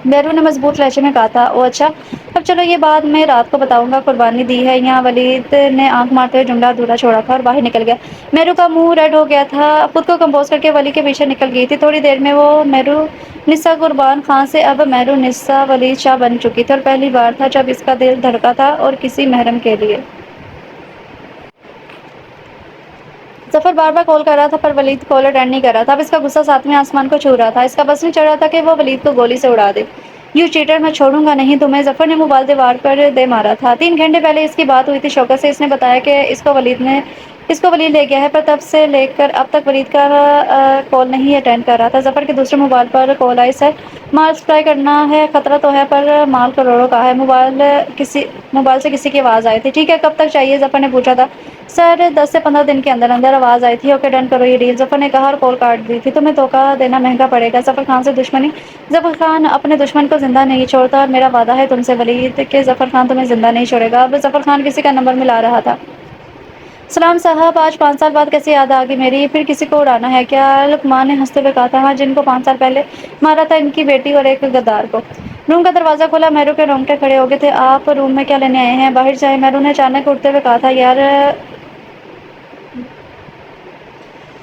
مہرو نے مضبوط لہجے میں کہا تھا۔ او اچھا، اب چلو یہ بات میں رات کو بتاؤں گا، قربانی دی ہے یہاں؟ ولید نے آنکھ مارتے ہوئے جملہ ادھورا چھوڑا تھا اور باہر نکل گیا۔ مہرو کا منہ ریڈ ہو گیا تھا، خود کو کمپوز کر کے ولی کے پیچھے نکل گئی تھی۔ تھوڑی دیر میں وہ مہرو نسا قربان خان سے اب مہرو نسا ولید شاہ بن چکی تھی، اور پہلی بار تھا جب اس کا دل دھڑکا تھا اور کسی محرم کے لیے۔ ظفر بار بار کال کر رہا تھا، پر ولید کال اٹینڈ نہیں کر رہا تھا۔ اب اس کا غصہ ساتویں آسمان کو چھو رہا تھا، اس کا بس نہیں چڑھ رہا تھا کہ وہ ولید کو گولی سے اڑا دے۔ یو چیٹر، میں چھوڑوں گا نہیں تمہیں، ظفر نے موبائل دیوار پر دے مارا تھا۔ 3 گھنٹے پہلے اس کی بات ہوئی تھی شوکت سے، اس نے بتایا کہ اس کو ولید لے گیا ہے، پر تب سے لے کر اب تک ولید کا کال نہیں اٹینڈ کر رہا تھا۔ ظفر کے دوسرے موبائل پر کال آئی۔ سر، مال سپلائی کرنا ہے، خطرہ تو ہے، پر مال کروڑوں کا ہے۔ موبائل سے کسی کی آواز آئی تھی۔ ٹھیک ہے، کب تک چاہیے؟ ظفر نے پوچھا تھا۔ سر 10 سے 15 دن کے اندر اندر، آواز آئی تھی۔ اوکے ڈن کرو یہ ڈیل، ظفر نے کہا اور کال کاٹ دی تھی۔ تمہیں دھوکہ دینا مہنگا پڑے گا، ظفر خان سے دشمنی؟ ظفر خان اپنے دشمن کو زندہ نہیں چھوڑتا، اور میرا وعدہ ہے تم سے ولید کہ ظفر خان تمہیں زندہ نہیں چھوڑے گا۔ اب ظفر خان کسی کا نمبر ملا رہا تھا۔ سلام صاحب، آج 5 سال بعد کیسے یاد آ گئی میری؟ پھر کسی کو اڑانا ہے کیا؟ لقمان نے ہنستے ہوئے کہا تھا۔ ہاں، جن کو 5 سال پہلے مارا تھا، ان کی بیٹی اور ایک غدار کو۔ روم کا دروازہ کھلا، مہرو کے رونگٹے کھڑے ہو گئے تھے۔ آپ روم میں کیا لینے آئے ہیں؟ باہر جائیں، مہرو نے اچانک اٹھتے ہوئے کہا تھا۔ یار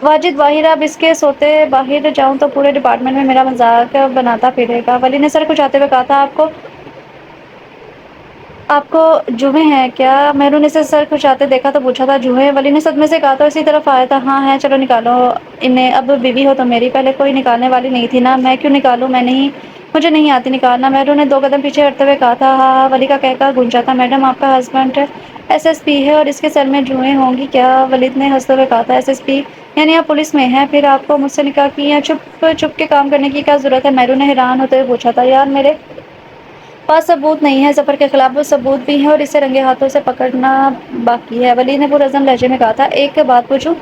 واجد باہر، اب اس کے سوتے باہر جاؤں تو پورے ڈپارٹمنٹ میں میرا مذاق بناتا پھرے گا، ولی نے سر کھچاتے ہوئے کہا تھا۔ آپ کو جوئیں ہیں کیا؟ مہرو نے اسے سر کھچاتے دیکھا تو پوچھا تھا۔ جوئیں؟ ولی نے صدمے سے کہا تھا، اسی طرف آیا تھا۔ ہاں ہیں، چلو نکالو انہیں، اب بیوی ہو تو میری، پہلے کوئی نکالنے والی نہیں تھی نا؟ میں کیوں نکالوں؟ مجھے نہیں آتی نکالنا، مہرو نے 2 قدم پیچھے ہٹتے ہوئے کہا تھا۔ ہاں ہاں، ولی کا کہکا گونجا تھا۔ میڈم، آپ کا ہسبینڈ SSP ہے اور اس کے سر میں جوئیں ہوں گی کیا؟ ولید نے ہنستے ہوئے کہا تھا۔ SSP یعنی آپ پولیس میں ہیں؟ پھر آپ کو مجھ سے نکاح کی یا چھپ چھپ کے کام کرنے کی کیا ضرورت ہے؟ مہرو نے حیران ہوتے ہوئے پوچھا تھا۔ یار میرے پاس ثبوت نہیں ہے، ظفر کے خلاف وہ ثبوت بھی ہیں اور اسے رنگے ہاتھوں سے پکڑنا باقی ہے، ولید نے پرعزم لہجے میں کہا تھا۔ ایک بات پوچھوں؟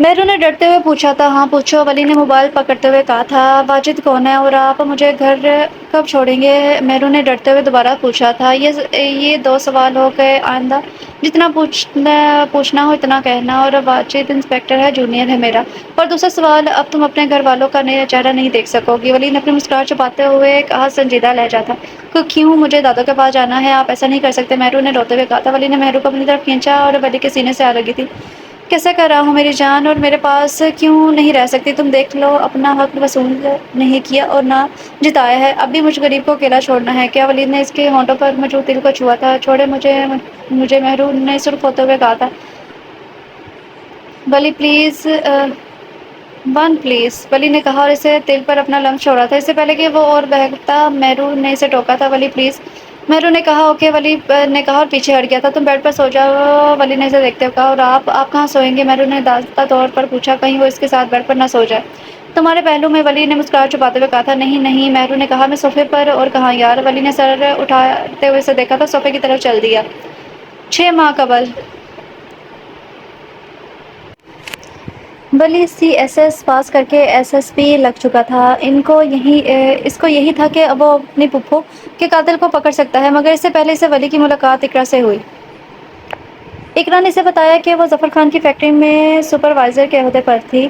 مہرو نے ڈرتے ہوئے پوچھا تھا۔ ہاں پوچھو، ولی نے موبائل پکڑتے ہوئے کہا تھا۔ واجد کون ہے اور آپ مجھے گھر کب چھوڑیں گے؟ مہرو نے ڈرتے ہوئے دوبارہ پوچھا تھا۔ یہ دو سوال ہو گئے، آئندہ جتنا پوچھنا ہو اتنا کہنا۔ اور واجد انسپکٹر ہے، جونیئر ہے میرا۔ اور دوسرا سوال، اب تم اپنے گھر والوں کا چہرہ نہیں دیکھ سکو گی۔ ولی نے اپنی مسکراہٹ چھپاتے ہوئے کہا، سنجیدہ لہجہ تھا۔ کیوں؟ مجھے دادوں کے پاس جانا ہے، آپ ایسا نہیں کر سکتے، مہرو نے روتے ہوئے کہا تھا۔ ولی نے مہرو کو اپنی طرف کھینچا اور ولی کے سینے سے آ لگی تھی۔ کیسے کر رہا ہوں میری جان، اور میرے پاس کیوں نہیں رہ سکتی؟ تم دیکھ لو، اپنا حق وصول نہیں کیا اور نہ جتایا ہے، اب بھی مجھ غریب کو اکیلا چھوڑنا ہے کیا؟ ولید نے اس کے ہونٹوں پر موجود دل کو چھوا تھا۔ چھوڑے مجھے، مہرو نے سرخ ہوتے ہوئے کہا تھا۔ ولی پلیز، ون پلیز، ولی نے کہا اور اسے دل پر اپنا لمس چھوڑا تھا۔ اس سے پہلے کہ وہ اور بہکتا، مہرو نے اسے ٹوکا تھا۔ ولی پلیز، مہرو نے کہا۔ اوکے، ولی نے کہا اور پیچھے ہٹ گیا تھا۔ تم بیڈ پر سو جاؤ، ولی نے اسے دیکھتے ہوئے کہا۔ اور آپ کہاں سوئیں گے؟ مہرو نے داغتا طور پر پوچھا۔ کہیں وہ اس کے ساتھ بیڈ پر نہ سو جائے۔ تمہارے پہلو میں، ولی نے مسکراہٹ چھپاتے ہوئے کہا تھا۔ نہیں نہیں، مہرو نے کہا، میں صوفے پر۔ اور کہاں یار؟ ولی نے سر اٹھاتے ہوئے اسے دیکھا تھا، صوفے کی طرف چل دیا۔ 6 ماہ قبل ولی CSS پاس کر کے SSP لگ چکا تھا۔ اس کو یہی تھا کہ اب وہ اپنی پھپھو کے قاتل کو پکڑ سکتا ہے، مگر اس سے پہلے اسے ولی کی ملاقات اقرا سے ہوئی۔ اقرا نے اسے بتایا کہ وہ ظفر خان کی فیکٹری میں سپروائزر کے عہدے پر تھی۔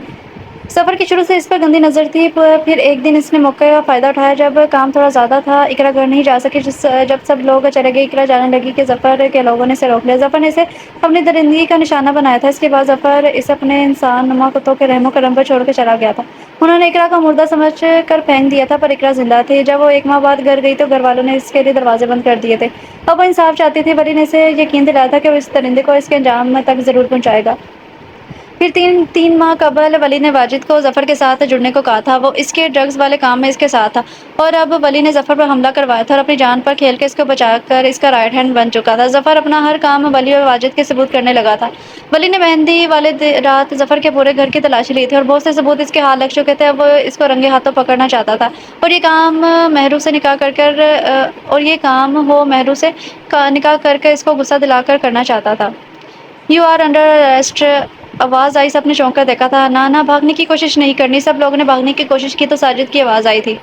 سفر کی شروع سے اس پر گندی نظر تھی، پھر ایک دن اس نے موقع کا فائدہ اٹھایا جب کام تھوڑا زیادہ تھا۔ اقرا گھر نہیں جا سکی، جب سب لوگ چلے گئے اقرا جانے لگی کہ ظفر کے لوگوں نے اسے روک لیا۔ ظفر نے اسے اپنی درندگی کا نشانہ بنایا تھا۔ اس کے بعد ظفر اسے اپنے انسان نما کتوں کے رحم و کرم پر چھوڑ کے چلا گیا تھا۔ انہوں نے اقرا کو مردہ سمجھ کر پھینک دیا تھا، پر اقرا زندہ تھی۔ جب وہ 1 ماہ بعد گھر گئی تو گھر والوں نے اس کے لیے دروازے بند کر دیے تھے۔ اب وہ انصاف چاہتی تھی۔ ولی نے اسے یقین دلایا تھا کہ وہ اس درندے کو اس کے انجام تک ضرور پہنچائے گا۔ پھر 3 ماہ قبل ولی نے واجد کو ظفر کے ساتھ جڑنے کو کہا تھا۔ وہ اس کے ڈرگز والے کام میں اس کے ساتھ تھا، اور اب ولی نے ظفر پر حملہ کروایا تھا اور اپنی جان پر کھیل کے اس کو بچا کر اس کا رائٹ ہینڈ بن چکا تھا۔ ظفر اپنا ہر کام ولی اور واجد کے ثبوت کرنے لگا تھا۔ ولی نے مہندی والے رات ظفر کے پورے گھر کی تلاشی لی تھی اور بہت سے ثبوت اس کے ہاتھ لگ چکے تھے۔ اب وہ اس کو رنگے ہاتھوں پکڑنا چاہتا تھا، اور یہ کام مہرو سے نکاح کر کے اس کو غصہ دلا کر کرنا چاہتا تھا۔ یو آر انڈر اریسٹ، آواز آئی۔ سب نے چونک کر دیکھا تھا۔ نہ بھاگنے کی کوشش نہیں کرنی۔ سب لوگوں نے بھاگنے کی کوشش کی تو ساجد کی آواز آئی تھی۔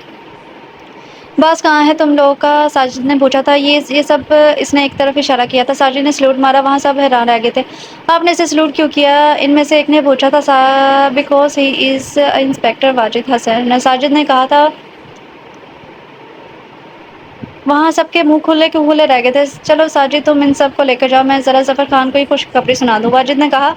باز کہاں ہے تم لوگوں کا؟ ساجد نے پوچھا تھا۔ یہ سب، اس نے ایک طرف اشارہ کیا تھا۔ ساجد نے سلوٹ مارا۔ وہاں سب حیران رہ گئے تھے۔ آپ نے اسے سلوٹ کیوں کیا؟ ان میں سے ایک نے پوچھا تھا۔ Because he is inspector Wajid Hassan, Sajid نے کہا تھا۔ وہاں سب کے منہ کھلے رہ گئے تھے۔ چلو ساجد، تم ان سب کو لے کر جاؤ، میں ذرا ظفر خان کو ہی خوشخبری سنا دوں، واجد نے کہا،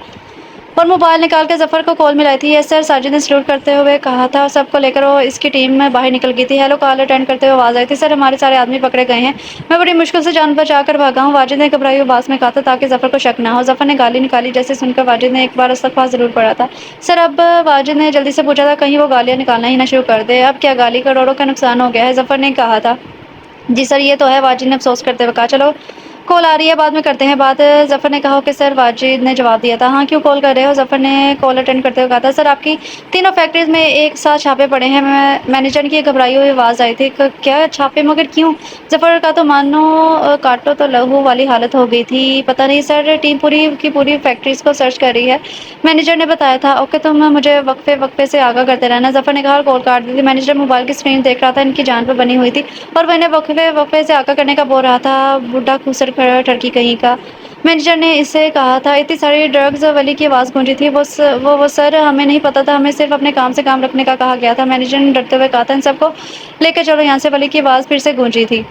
اور موبائل نکال کے ظفر کو کال ملائی تھی۔ یس سر، ساجد نے سلوٹ کرتے ہوئے کہا تھا، اور سب کو لے کر وہ اس کی ٹیم میں باہر نکل گئی تھی۔ ہیلو کال اٹینڈ کرتے ہوئے آواز آئی تھی۔ سر، ہمارے سارے آدمی پکڑے گئے ہیں، میں بڑی مشکل سے جان بچا کر بھاگا ہوں، واجد نے گھبرائی ہوئی آواز میں کہا تھا، تاکہ ظفر کو شک نہ ہو۔ ظفر نے گالی نکالی جیسے سن کر واجد نے ایک بار استغفار ضرور پڑھا تھا۔ سر اب، واجد نے جلدی سے پوچھا تھا، کہیں وہ گالیاں نکالنا ہی نہ شروع کر دے۔ اب کیا گالی کروڑوں کا نقصان ہو گیا ہے؟ ظفر نے کہا تھا۔ جی سر، یہ تو ہے، واجد نے افسوس کرتے ہوئے کہا۔ چلو کال آ رہی ہے، بعد میں کرتے ہیں بات، ظفر نے کہا۔ اوکے سر، واجد نے جواب دیا تھا۔ ہاں کیوں کال کر رہے ہو؟ ظفر نے کال اٹینڈ کرتے ہوئے کہا تھا۔ سر، آپ کی تینوں فیکٹریز میں ایک ساتھ چھاپے پڑے ہیں، مینیجر کی گھبرائی ہوئی آواز آئی تھی۔ کیا چھاپے؟ مگر کیوں؟ ظفر کا تو مانو کاٹو تو لہو والی حالت ہو گئی تھی۔ پتہ نہیں سر، ٹیم پوری کی پوری فیکٹریز کو سرچ کر رہی ہے، مینیجر نے بتایا تھا۔ اوکے، تم مجھے وقفے سے آگاہ کرتے رہنا، ظفر نے کہا اور کال کاٹ دی تھی۔ مینیجر موبائل کی اسکرین دیکھ رہا تھا، ان کی جان پر بنی ہوئی تھی، اور وہ انہیں وقفے سے آگاہ کرنے کا بول رہا تھا۔ بڈھا کھوسر ٹرکی کہیں کا، مینیجر نے اسے کہا تھا۔ اتنی ساری ڈرگز، ولی کی آواز گونجی تھی۔ وہ سر، ہمیں نہیں پتا تھا، ہمیں صرف اپنے کام سے کام رکھنے کا کہا گیا تھا، مینیجر نے ڈرتے ہوئے کہا تھا۔ ان سب کو لے کر چلو یہاں سے، ولی کی آواز پھر سے گونجی تھی۔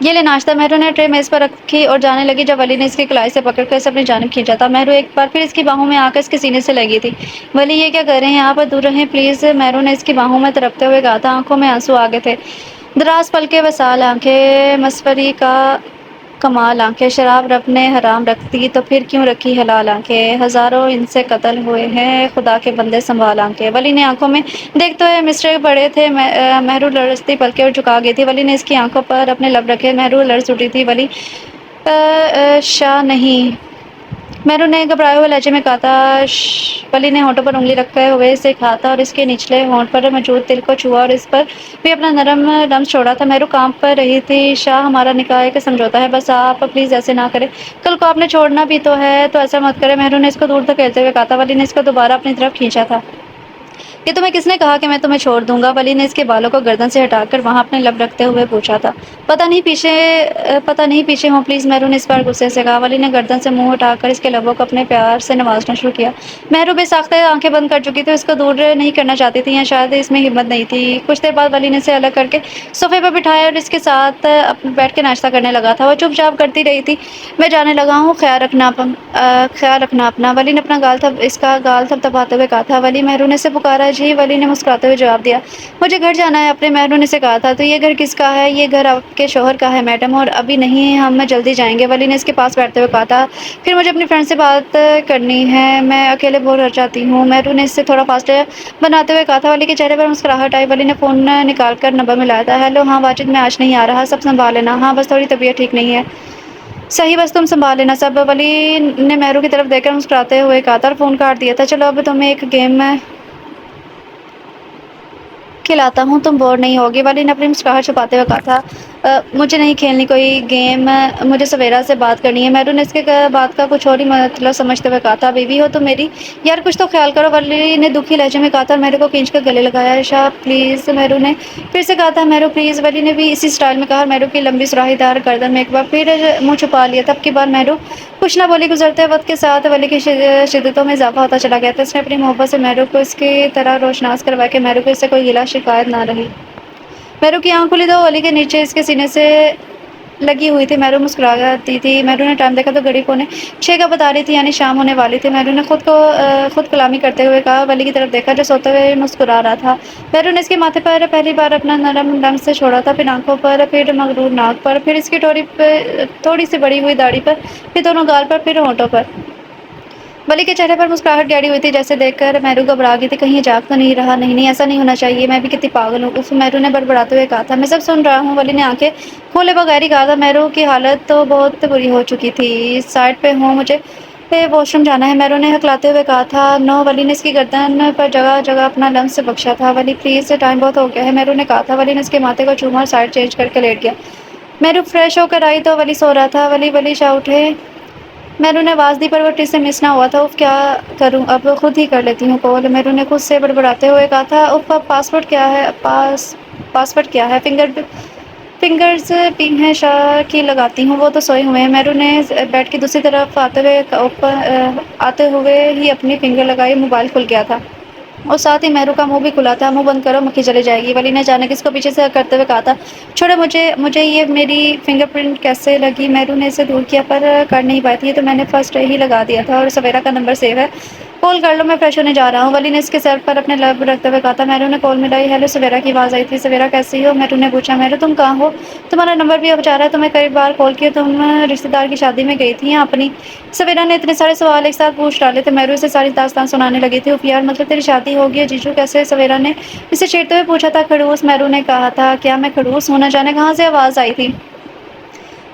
یہ لے ناشتہ، مہرو نے ٹرے میز پر رکھی اور جانے لگی جب ولی نے اس کی کلائی سے پکڑ کر اسے اپنی جانب کھینچا تھا۔ مہرو ایک بار پھر اس کی باہوں میں آ کر اس کے سینے سے لگی تھی۔ ولی، یہ کیا کر رہے ہیں آپ؟ دور رہیں پلیز، مہرو نے اس کی باہوں میں تڑپتے ہوئے کہا تھا۔ آنکھوں میں آنسو آ گئے تھے۔ دراز پلکیں، وسال آنکھیں، مسوری کا کمال آنکھیں، شراب رب نے حرام رکھ دی تو پھر کیوں رکھی حلال آنکھیں، ہزاروں ان سے قتل ہوئے ہیں، خدا کے بندے سنبھال آنکھیں۔ ولی نے آنکھوں میں دیکھتے ہوئے مسٹر بڑے تھے۔ مہرو لرزتی پلکیں اور جھکا گئی تھی۔ ولی نے اس کی آنکھوں پر اپنے لب رکھے۔ مہرو لرز اٹھی تھی۔ ولی شاہ نہیں میرو نے گھبرائے ہوئے لہجے میں کہا تھا۔ ولی نے ہونٹوں پر انگلی رکھے ہوئے اسے کہا تھا اور اس کے نچلے ہونٹ پر موجود دل کو چھوا اور اس پر بھی اپنا نرم لمس چھوڑا تھا۔ میرو کانپ پر رہی تھی۔ شاہ ہمارا نکاح ایک سمجھوتا ہے، بس آپ پلیز ایسے نہ کریں، کل کو آپ نے چھوڑنا بھی تو ہے تو ایسا مت کریں۔ میرو نے اس کو دور دھکیلتے ہوئے کہا تھا۔ ولی نے اس کو دوبارہ اپنی طرف کھینچا تھا۔ یہ تمہیں کس نے کہا کہ میں تمہیں چھوڑ دوں گا؟ ولی نے اس کے بالوں کو گردن سے ہٹا کر وہاں اپنے لب رکھتے ہوئے پوچھا تھا۔ پتہ نہیں پیچھے ہوں پلیز، میرو نے اس بار غصے سے کہا۔ ولی نے گردن سے منہ ہٹا کر اس کے لبوں کو اپنے پیار سے نوازنا شروع کیا۔ میرو بے ساختہ آنکھیں بند کر چکی تھی، اس کو دور نہیں کرنا چاہتی تھی یا شاید اس میں ہمت نہیں تھی۔ کچھ دیر بعد ولی نے اسے الگ کر کے صوفے پر بٹھایا اور اس کے ساتھ بیٹھ کے ناشتہ کرنے لگا تھا۔ وہ چپ چاپ کرتی رہی تھی۔ میں جانے لگا ہوں، خیال رکھنا اپنا۔ ولی نے اپنا اس کا گال تھپتھپاتے ہوئے کہا تھا۔ ولی، میرو نے اسے پکارا۔ جی، ولی نے مسکراتے ہوئے جواب دیا۔ مجھے گھر جانا ہے اپنے، میرو نے اسے کہا تھا۔ تو یہ گھر کس کا ہے؟ یہ گھر آپ کے شوہر کا ہے میڈم، اور ابھی نہیں، ہم جلدی جائیں گے، ولی نے اس کے پاس بیٹھتے ہوئے کہا تھا۔ پھر مجھے اپنی فرینڈ سے بات کرنی ہے، میں اکیلے بور ہو جاتی ہوں، میرو نے اس سے تھوڑا فاصلہ بناتے ہوئے کہا تھا۔ ولی کے چہرے پر مسکراہٹ آئی۔ ولی نے فون نکال کر نمبر ملایا تھا۔ ہیلو، ہاں واجد، میں آج نہیں آ رہا، سب سنبھال لینا۔ ہاں بس تھوڑی طبیعت ٹھیک نہیں ہے۔ صحیح، بس تم سنبھال لینا سب، ولی نے میرو کی طرف دیکھ کر مسکراتے ہوئے کہا تھا اور فون کاٹ دیا تھا۔ چلو اب تمہیں ایک گیم کھلاتا ہوں، تم بور نہیں ہوگی، ولی نے اپنی مسکراہٹ چھپاتے ہوئے کہا تھا۔ مجھے نہیں کھیلنی کوئی گیم، مجھے سویرا سے بات کرنی ہے۔ میرو نے اس کے بات کا کچھ اور ہی مطلب سمجھتے ہوئے کہا تھا۔ بیوی ہو تم میری، یار کچھ تو خیال کرو، ولی نے دکھی لہجے میں کہا تھا اور میرو کو کھینچ کر گلے لگایا۔ عائشہ پلیز، میرو نے پھر سے کہا تھا۔ میرو پلیز، ولی نے بھی اسی سٹائل میں کہا اور میرو کی لمبی سراہی دار گردن میں ایک بار پھر منہ چھپا لیا تھا۔ اب کی بار میرو کچھ نہ بولی۔ گزرتے وقت کے ساتھ ولی کی شدتوں میں اضافہ ہوتا چلا گیا تھا۔ اس نے اپنی محبت سے میرو کو اس کی طرح روشناس کروایا کہ میرو کو اس سے کوئی گلہ شکایت نہ رہی۔ میرو کی آنکھ کھلی تو ولی کے نیچے اس کے سینے سے لگی ہوئی تھی۔ میرو مسکراتی تھی۔ میرو نے ٹائم دیکھا تو گھڑی پونے 6 کا بتا رہی تھی، یعنی شام ہونے والی تھی۔ میرو نے خود کلامی کرتے ہوئے کہا، ولی کی طرف دیکھا جو سوتے ہوئے مسکرا رہا تھا۔ میرو نے اس کے ماتھے پر پہلی بار اپنا نرم لمس سے چھوڑا تھا، پھر آنکھوں پر، پھر مغرور ناک پر، پھر اس کی تھوڑی سی بڑی ہوئی داڑھی پر، پھر دونوں گال پر، پھر ہونٹوں پر۔ ولی کے چہرے پر مسکراہٹ گہری ہوئی تھی، جیسے دیکھ کر میرو گھبرا گئی تھی کہیں یہ جاگ تو نہیں رہا۔ نہیں، ایسا نہیں ہونا چاہیے، میں بھی کتنی پاگل ہوں۔ اف، میرو نے بڑبڑاتے ہوئے کہا تھا۔ میں سب سن رہا ہوں، ولی نے آنکھیں کھولے بغیر ہی کہا تھا۔ میرو کی حالت تو بہت بری ہو چکی تھی۔ سائڈ پہ ہوں، مجھے واش روم جانا ہے، میرو نے ہکلاتے ہوئے کہا تھا۔ نو، ولی نے اس کی گردن پر جگہ جگہ اپنا لمس بخشا تھا۔ ولی پلیز، ٹائم بہت ہو گیا ہے، میرو نے کہا تھا۔ ولی نے اس کے ماتھے کو چوما اور سائڈ چینج کر کے لیٹ گیا۔ میرو فریش ہو کر آئی تو ولی سو رہا تھا۔ ولی شاہ اٹھے، میرو نے آواز دی پر وہ ٹی سے مس نہ ہوا تھا۔ اف، کیا کروں اب، خود ہی کر لیتی ہوں کال، میرو نے خود سے بڑبڑاتے ہوئے کہا تھا۔ اف، اب پاسورڈ کیا ہے؟ پاسورڈ کیا ہے؟ فنگرز بھی ہیں شاہ کی لگاتی ہوں، وہ تو سوئے ہوئے ہیں۔ میرو نے بیڈ کی دوسری طرف آتے ہوئے ہی اپنی فنگر لگائی، موبائل کھل گیا تھا اور ساتھ ہی میرو کا منہ بھی کھلا تھا۔ منہ بند کرو، مکھی چلی جائے گی، ولی نے اچانک اس کو پیچھے سے کرتے ہوئے کہا تھا۔ چھوڑے مجھے یہ میری فنگر پرنٹ کیسے لگی؟ میرو نے اسے دور کیا پر کر نہیں پائی تھی۔ یہ تو میں نے فرسٹ ہی لگا دیا تھا اور سویرا کا نمبر سیو ہے، کال کر لو، میں فریش ہونے جا رہا ہوں، ولی نے اس کے سر پر اپنے لب رکھتے ہوئے کہا تھا۔ میرو نے کال ملائی۔ ہیلو، سویرا کی آواز آئی تھی۔ سویرا کیسی ہو؟ میرو نے پوچھا۔ میرو تم کہاں ہو؟ تمہارا نمبر بھی اب جا رہا ہے، تمہیں کئی بار کال کیا، تم رشتے دار کی شادی میں گئی تھی یا اپنی؟ سویرا نے اتنے سارے سوال ایک ساتھ پوچھ ڈالے تھے، میرو اسے ساری داستان سنانے لگی تھی۔ اف یار، مطلب تیری شادی ہو گئی؟ جیجو کیسے؟ سویرا نے اسے چھیڑتے ہوئے پوچھا تھا۔ کھڑوس، میرو نے کہا تھا۔ کیا میں کھڑوس ہوں؟ نہ جانے کہاں سے آواز آئی تھی۔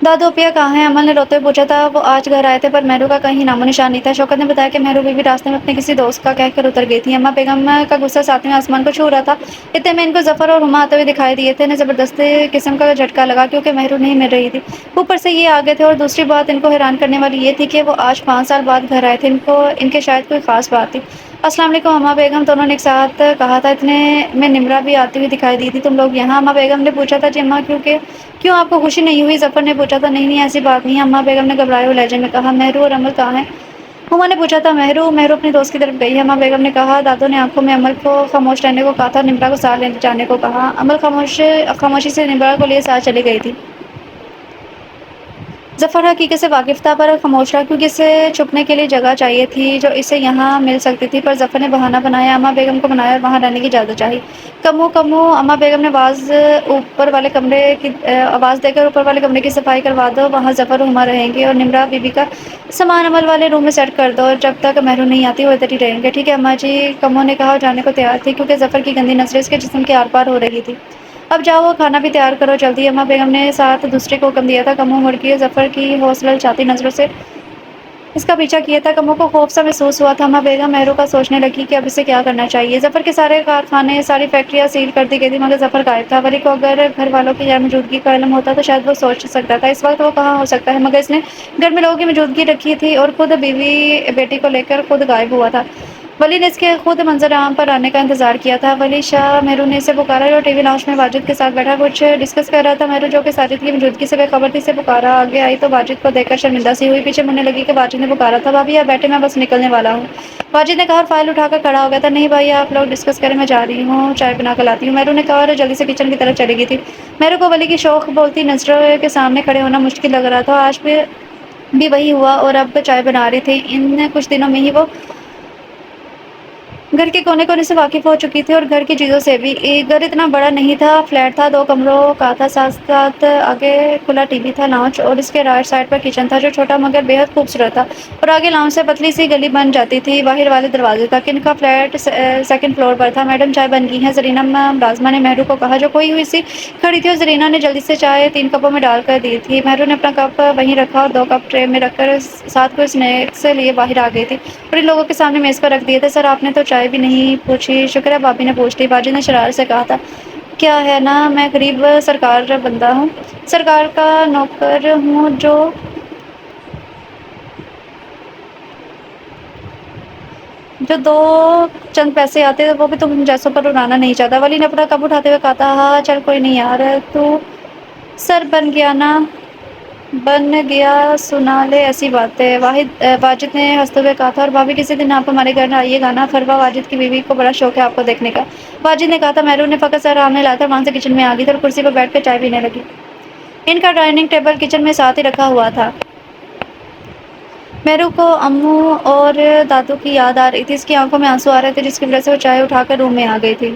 دادو اپیا کہاں ہیں؟ امل نے روتے ہوئے پوچھا تھا۔ وہ آج گھر آئے تھے پر میرو کا کہیں نام و نشان نہیں تھا۔ شوکت نے بتایا کہ میرو بیوی راستے میں اپنے کسی دوست کا کہہ کر اتر گئی تھی۔ اما بیگم کا غصہ ساتویں آسمان کو چھو رہا تھا۔ اتنے میں ان کو ظفر اور ہما آتے ہوئے دکھائی دیے تھے۔ انہیں زبردست قسم کا جھٹکا لگا کیونکہ میرو نہیں مل رہی تھی، اوپر سے یہ آ گئے تھے، اور دوسری بات ان کو حیران کرنے والی یہ تھی کہ وہ آج 5 سال بعد گھر آئے تھے۔ ان کے شاید کوئی خاص بات تھی۔ السلام علیکم اما بیگم، دونوں نے ایک ساتھ کہا تھا۔ اتنے میں نمرا بھی آتی ہوئی دکھائی دی تھی۔ تم لوگ یہاں؟ اما بیگم نے پوچھا تھا۔ جی اماں، کیوں آپ کو خوشی نہیں ہوئی؟ ظفر نے پوچھا تھا۔ نہیں ایسی بات نہیں ہے، اما بیگم نے گھبرائے ہوئے لہجے میں کہا۔ میرو اور امل کہاں ہیں؟ ہما نے پوچھا تھا۔ میرو اپنی دوست کی طرف گئی ہے، اما بیگم نے کہا۔ دادو نے آنکھوں میں امل کو خاموش رہنے کو کہا تھا اور نمرا کو ساتھ لے جانے کو کہا۔ امل خاموشی سے نمرا کو لیے ساتھ چلی گئی تھی۔ ظفر حقیقت سے واقف تھا پر خاموش رہا کیونکہ اسے چھپنے کے لیے جگہ چاہیے تھی جو اسے یہاں مل سکتی تھی، پر ظفر نے بہانہ بنایا، اما بیگم کو منایا اور وہاں رہنے کی اجازت چاہی۔ کمو اما بیگم نے آواز دے کر اوپر والے کمرے کی صفائی کروا دو، وہاں ظفر و ہما رہیں گے اور نمرا بی بی کا سامان امل والے روم میں سیٹ کر دو، اور جب تک میرو نہیں آتی وہ ادھر ہی رہیں گے۔ ٹھیک ہے اماں جی، کمو نے کہا اور جانے کو تیار تھی کیونکہ ظفر کی گندی نظریں اس کے جسم کے آر پار ہو رہی تھی۔ اب جاؤ، کھانا بھی تیار کرو جلدی، اما بیگم نے ساتھ دوسرے کو حکم دیا تھا۔ کمو مڑ کے ظفر کی حوصلہ چاہتی نظروں سے اس کا پیچھا کیا تھا، کموں کو خوف سا محسوس ہوا تھا۔ اماں بیگم مہرو کا سوچنے لگی کہ اب اسے کیا کرنا چاہیے۔ ظفر کے سارے کارخانے، ساری فیکٹریاں سیل کر دی گئی تھی، مگر ظفر غائب تھا۔ ولی کو اگر گھر والوں کی غیر موجودگی کا علم ہوتا تو شاید وہ سوچ سکتا تھا اس وقت وہ کہاں ہو سکتا ہے، مگر اس نے گھر میں لوگوں کی موجودگی رکھی تھی اور خود بیوی بیٹی کو لے کر خود غائب ہوا تھا۔ ولی نے اس کے خود منظر عام پر آنے کا انتظار کیا تھا۔ ولی شاہ مہرو نے اسے پکارا جو ٹی وی لاؤنج میں واجد کے ساتھ بیٹھا کچھ ڈسکس کر رہا تھا۔ مہرو جو کہ ساجد کی موجودگی سے بے خبر تھی، اسے پکارا۔ آگے آئی تو واجد کو دیکھ کر شرمندہ سی ہوئی، پیچھے مڑنے لگی کہ واجد نے پکارا تھا، بھابھی آپ بیٹھے، میں بس نکلنے والا ہوں۔ واجد نے کہا اور فائل اٹھا کر کھڑا ہو گیا تھا۔ نہیں بھائی آپ لوگ ڈسکس کریں، میں جا رہی ہوں، چائے بنا کر لاتی ہوں، مہرو نے کہا اور جلدی سے کچن کی طرف چلی گئی تھی۔ مہرو کو ولی کی شوخ بولتی نظروں کے سامنے کھڑے ہونا مشکل لگ رہا تھا۔ آج بھی وہی ہوا اور اب چائے بنا رہی تھی۔ ان کچھ دنوں میں ہی وہ گھر کے کونے کونے سے واقف ہو چکی تھی اور گھر کی چیزوں سے بھی۔ گھر اتنا بڑا نہیں تھا، فلیٹ تھا، 2 کمروں کا تھا، ساتھ ساتھ آگے کھلا ٹی وی تھا، لاؤنج اور اس کے رائٹ سائڈ پر کچن تھا جو چھوٹا مگر بے حد خوبصورت تھا، اور آگے لاؤنج سے پتلی سی گلی بن جاتی تھی باہر والے دروازے تک۔ ان کا فلیٹ سیکنڈ فلور پر تھا۔ میڈم چائے بن گئی ہے، زرینہ ملازمہ نے مہرو کو کہا جو کوئی ہوئی سی کھڑی تھی، اور زرینہ نے جلدی سے چائے 3 کپوں میں ڈال کر دی تھی۔ مہرو نے اپنا کپ وہیں رکھا اور 2 کپ ٹرے میں رکھ کر ساتھ کوئی اسنیکس لیے باہر آ گئی تھی اور ان لوگوں کے سامنے میز پر رکھ دیے تھے۔ سر آپ نے تو چائے بھی نہیں پوچھی؟ شکر ہے بھابی نے پوچھ لی، واجد نے شرارت سے کہا تھا۔ کیا ہے نا میں غریب سرکار بندہ ہوں، سرکار کا نوکر ہوں، جو 2 چند پیسے آتے وہ بھی تم جیسوں پر اڑانا نہیں چاہتا۔ ولی نے اپنا کپ اٹھاتے ہوئے کہا تھا ہاں چل کوئی نہیں یار، تو سر بن گیا نا، بن گیا سنا لے ایسی باتیں، واجد نے ہنستے ہوئے کہا تھا۔ اور بھابھی کسی دن آپ ہمارے گھر آئیے گا نا، فروا واجد کی بیوی کو بڑا شوق ہے آپ کو دیکھنے کا، واجد نے کہا تھا۔ مہرو نے فقط سر آمنے لایا تھا، وہاں سے کچن میں آ گئی تھی اور کرسی پر بیٹھ کر چائے پینے لگی۔ ان کا ڈائننگ ٹیبل کچن میں ساتھ ہی رکھا ہوا تھا۔ مہرو کو امّو اور دادو کی یاد آ رہی تھی، اس کی آنکھوں میں آنسو آ رہے تھے جس کی وجہ سے وہ چائے اٹھا کر روم میں آ گئی تھی۔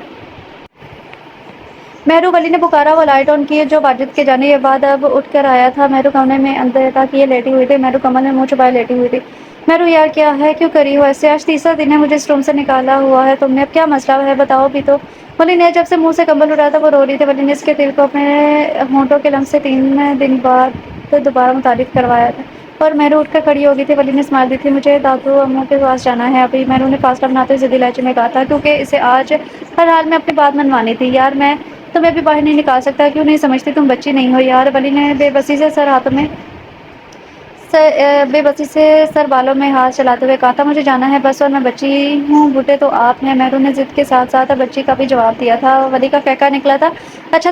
مہرو، ولی نے پکارا۔ وہ لائٹ آن کی جو واجد کے جانے کے بعد اب اٹھ کر آیا تھا۔ مہرو کمرے میں اندر تک یہ لیٹی ہوئی تھی، مہرو کمر میں منہ چھپائے لیٹی ہوئی تھی۔ مہرو یار کیا ہے، کیوں کری ہو ایسے؟ آج تیسرا دن ہے مجھے اس روم سے نکالا ہوا ہے تم نے، اب کیا مسئلہ ہے بتاؤ بھی تو۔ ولی نے جب سے منہ سے کمبل اٹھایا تھا وہ رو رہی تھی۔ ولی نے اس کے دل کو اپنے ہونٹوں کے لمس سے 3 دن بعد دوبارہ متعارف کروایا تھا، اور مہرو اٹھ کر کھڑی ہو گئی تھی۔ ولی نے اسمائل دی تھی۔ مجھے دادو امّو کے پاس جانا ہے ابھی، مہرو نے فاصلہ بناتے ہوئے ضدی لہجے میں کہا تھا، کیونکہ اسے آج ہر حال میں اپنی بات منوانی تھی۔ یار میں تمہیں ابھی باہر نہیں نکال سکتا، کیوں نہیں سمجھتی تم بچی نہیں ہو یار، ولی نے بے بسی سے سر بالوں میں ہاتھ چلاتے ہوئے کہا تھا۔ مجھے جانا ہے بس، اور میں بچی ہوں، بوڑھے تو آپ ہیں۔ مہرو نے ضد کے ساتھ ساتھ بچی کا بھی جواب دیا تھا۔ ولی کا کہکا نکلا تھا، اچھا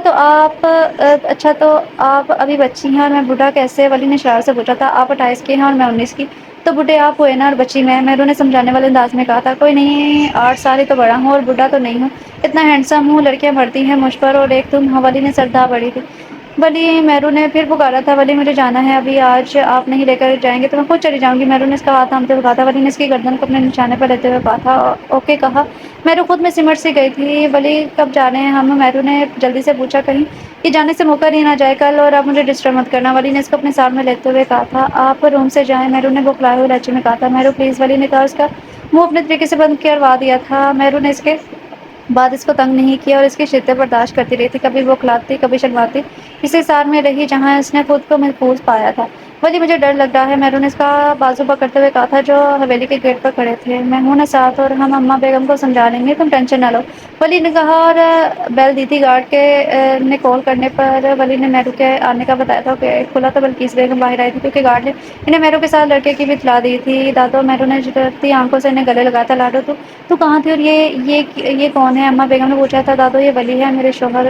تو آپ ابھی بچی ہیں اور میں بوڑھا کیسے؟ ولی نے شرارت سے پوچھا تھا۔ آپ 28 کے ہیں اور میں 19 کی، تو بوڑھے آپ ہوئے نا اور بچی میں، مہرو نے سمجھانے والے انداز میں کہا تھا۔ کوئی نہیں 8 سال ہی تو بڑا ہوں اور بوڑھا تو نہیں ہوں، اتنا ہینڈسم ہوں، لڑکیاں بڑھتی ہیں مجھ پر، اور ایک تم ہو۔ ولی نے سردھا بڑھی تھی۔ ولی مہرو نے پھر پکارا تھا۔ ولی مجھے جانا ہے ابھی، آج آپ نہیں لے کر جائیں گے تو میں خود چلی جاؤں گی، مہرو نے اس کا ہاتھ تھامتے ہوئے کہا تھا۔ ولی نے اس کی گردن کو اپنے نشانے پر لیتے ہوئے کہا تھا اوکے کہا۔ مہرو خود میں سمٹ سی گئی تھی۔ ولی کب جا رہے ہیں ہم؟ مہرو نے جلدی سے پوچھا، کہیں کہ جانے سے موقع ہی نہ جائے کل، اور آپ مجھے ڈسٹرب مت کرنا، ولی نے اس کو اپنے ساتھ میں لیتے ہوئے کہا تھا۔ آپ روم سے جائیں، مہرو نے بوکھلائے ہوئے لہجے میں کہا تھا۔ مہرو پلیز، ولی نے کہا۔ اس کا منہ اپنے طریقے سے بند کروا دیا تھا۔ مہرو نے اس کے بعد اس کو تنگ نہیں کیا اور اس کی شدت برداشت کرتی رہی تھی، کبھی بوکھلاتی کبھی شرماتی، اسی سار میں رہی جہاں اس نے خود کو محفوظ پایا تھا۔ ولی مجھے ڈر لگ رہا ہے، مہرو نے اس کا بازو پکڑتے ہوئے کہا تھا جو حویلی کے گیٹ پر کھڑے تھے۔ میں ہوں نا ساتھ، اور ہم اماں بیگم کو سمجھا لیں گے، تم ٹینشن نہ لو، ولی نے کہا، اور بیل دی تھی گارڈ کے نے کال کرنے پر ولی نے مہرو کے آنے کا بتایا تھا کہ کھلا تو بلقیس بیگم باہر آئی تھی، کیونکہ گارڈ نے انہیں مہرو کے ساتھ لڑکے کی بھی اطلاع دی تھی۔ دادو، مہرو نے جھٹکتی آنکھوں سے انہیں گلے لگایا تھا۔ لاڈو تو کہاں تھی، اور یہ کون ہے؟ اماں بیگم نے پوچھا تھا۔ دادو یہ ولی ہے میرے شوہر،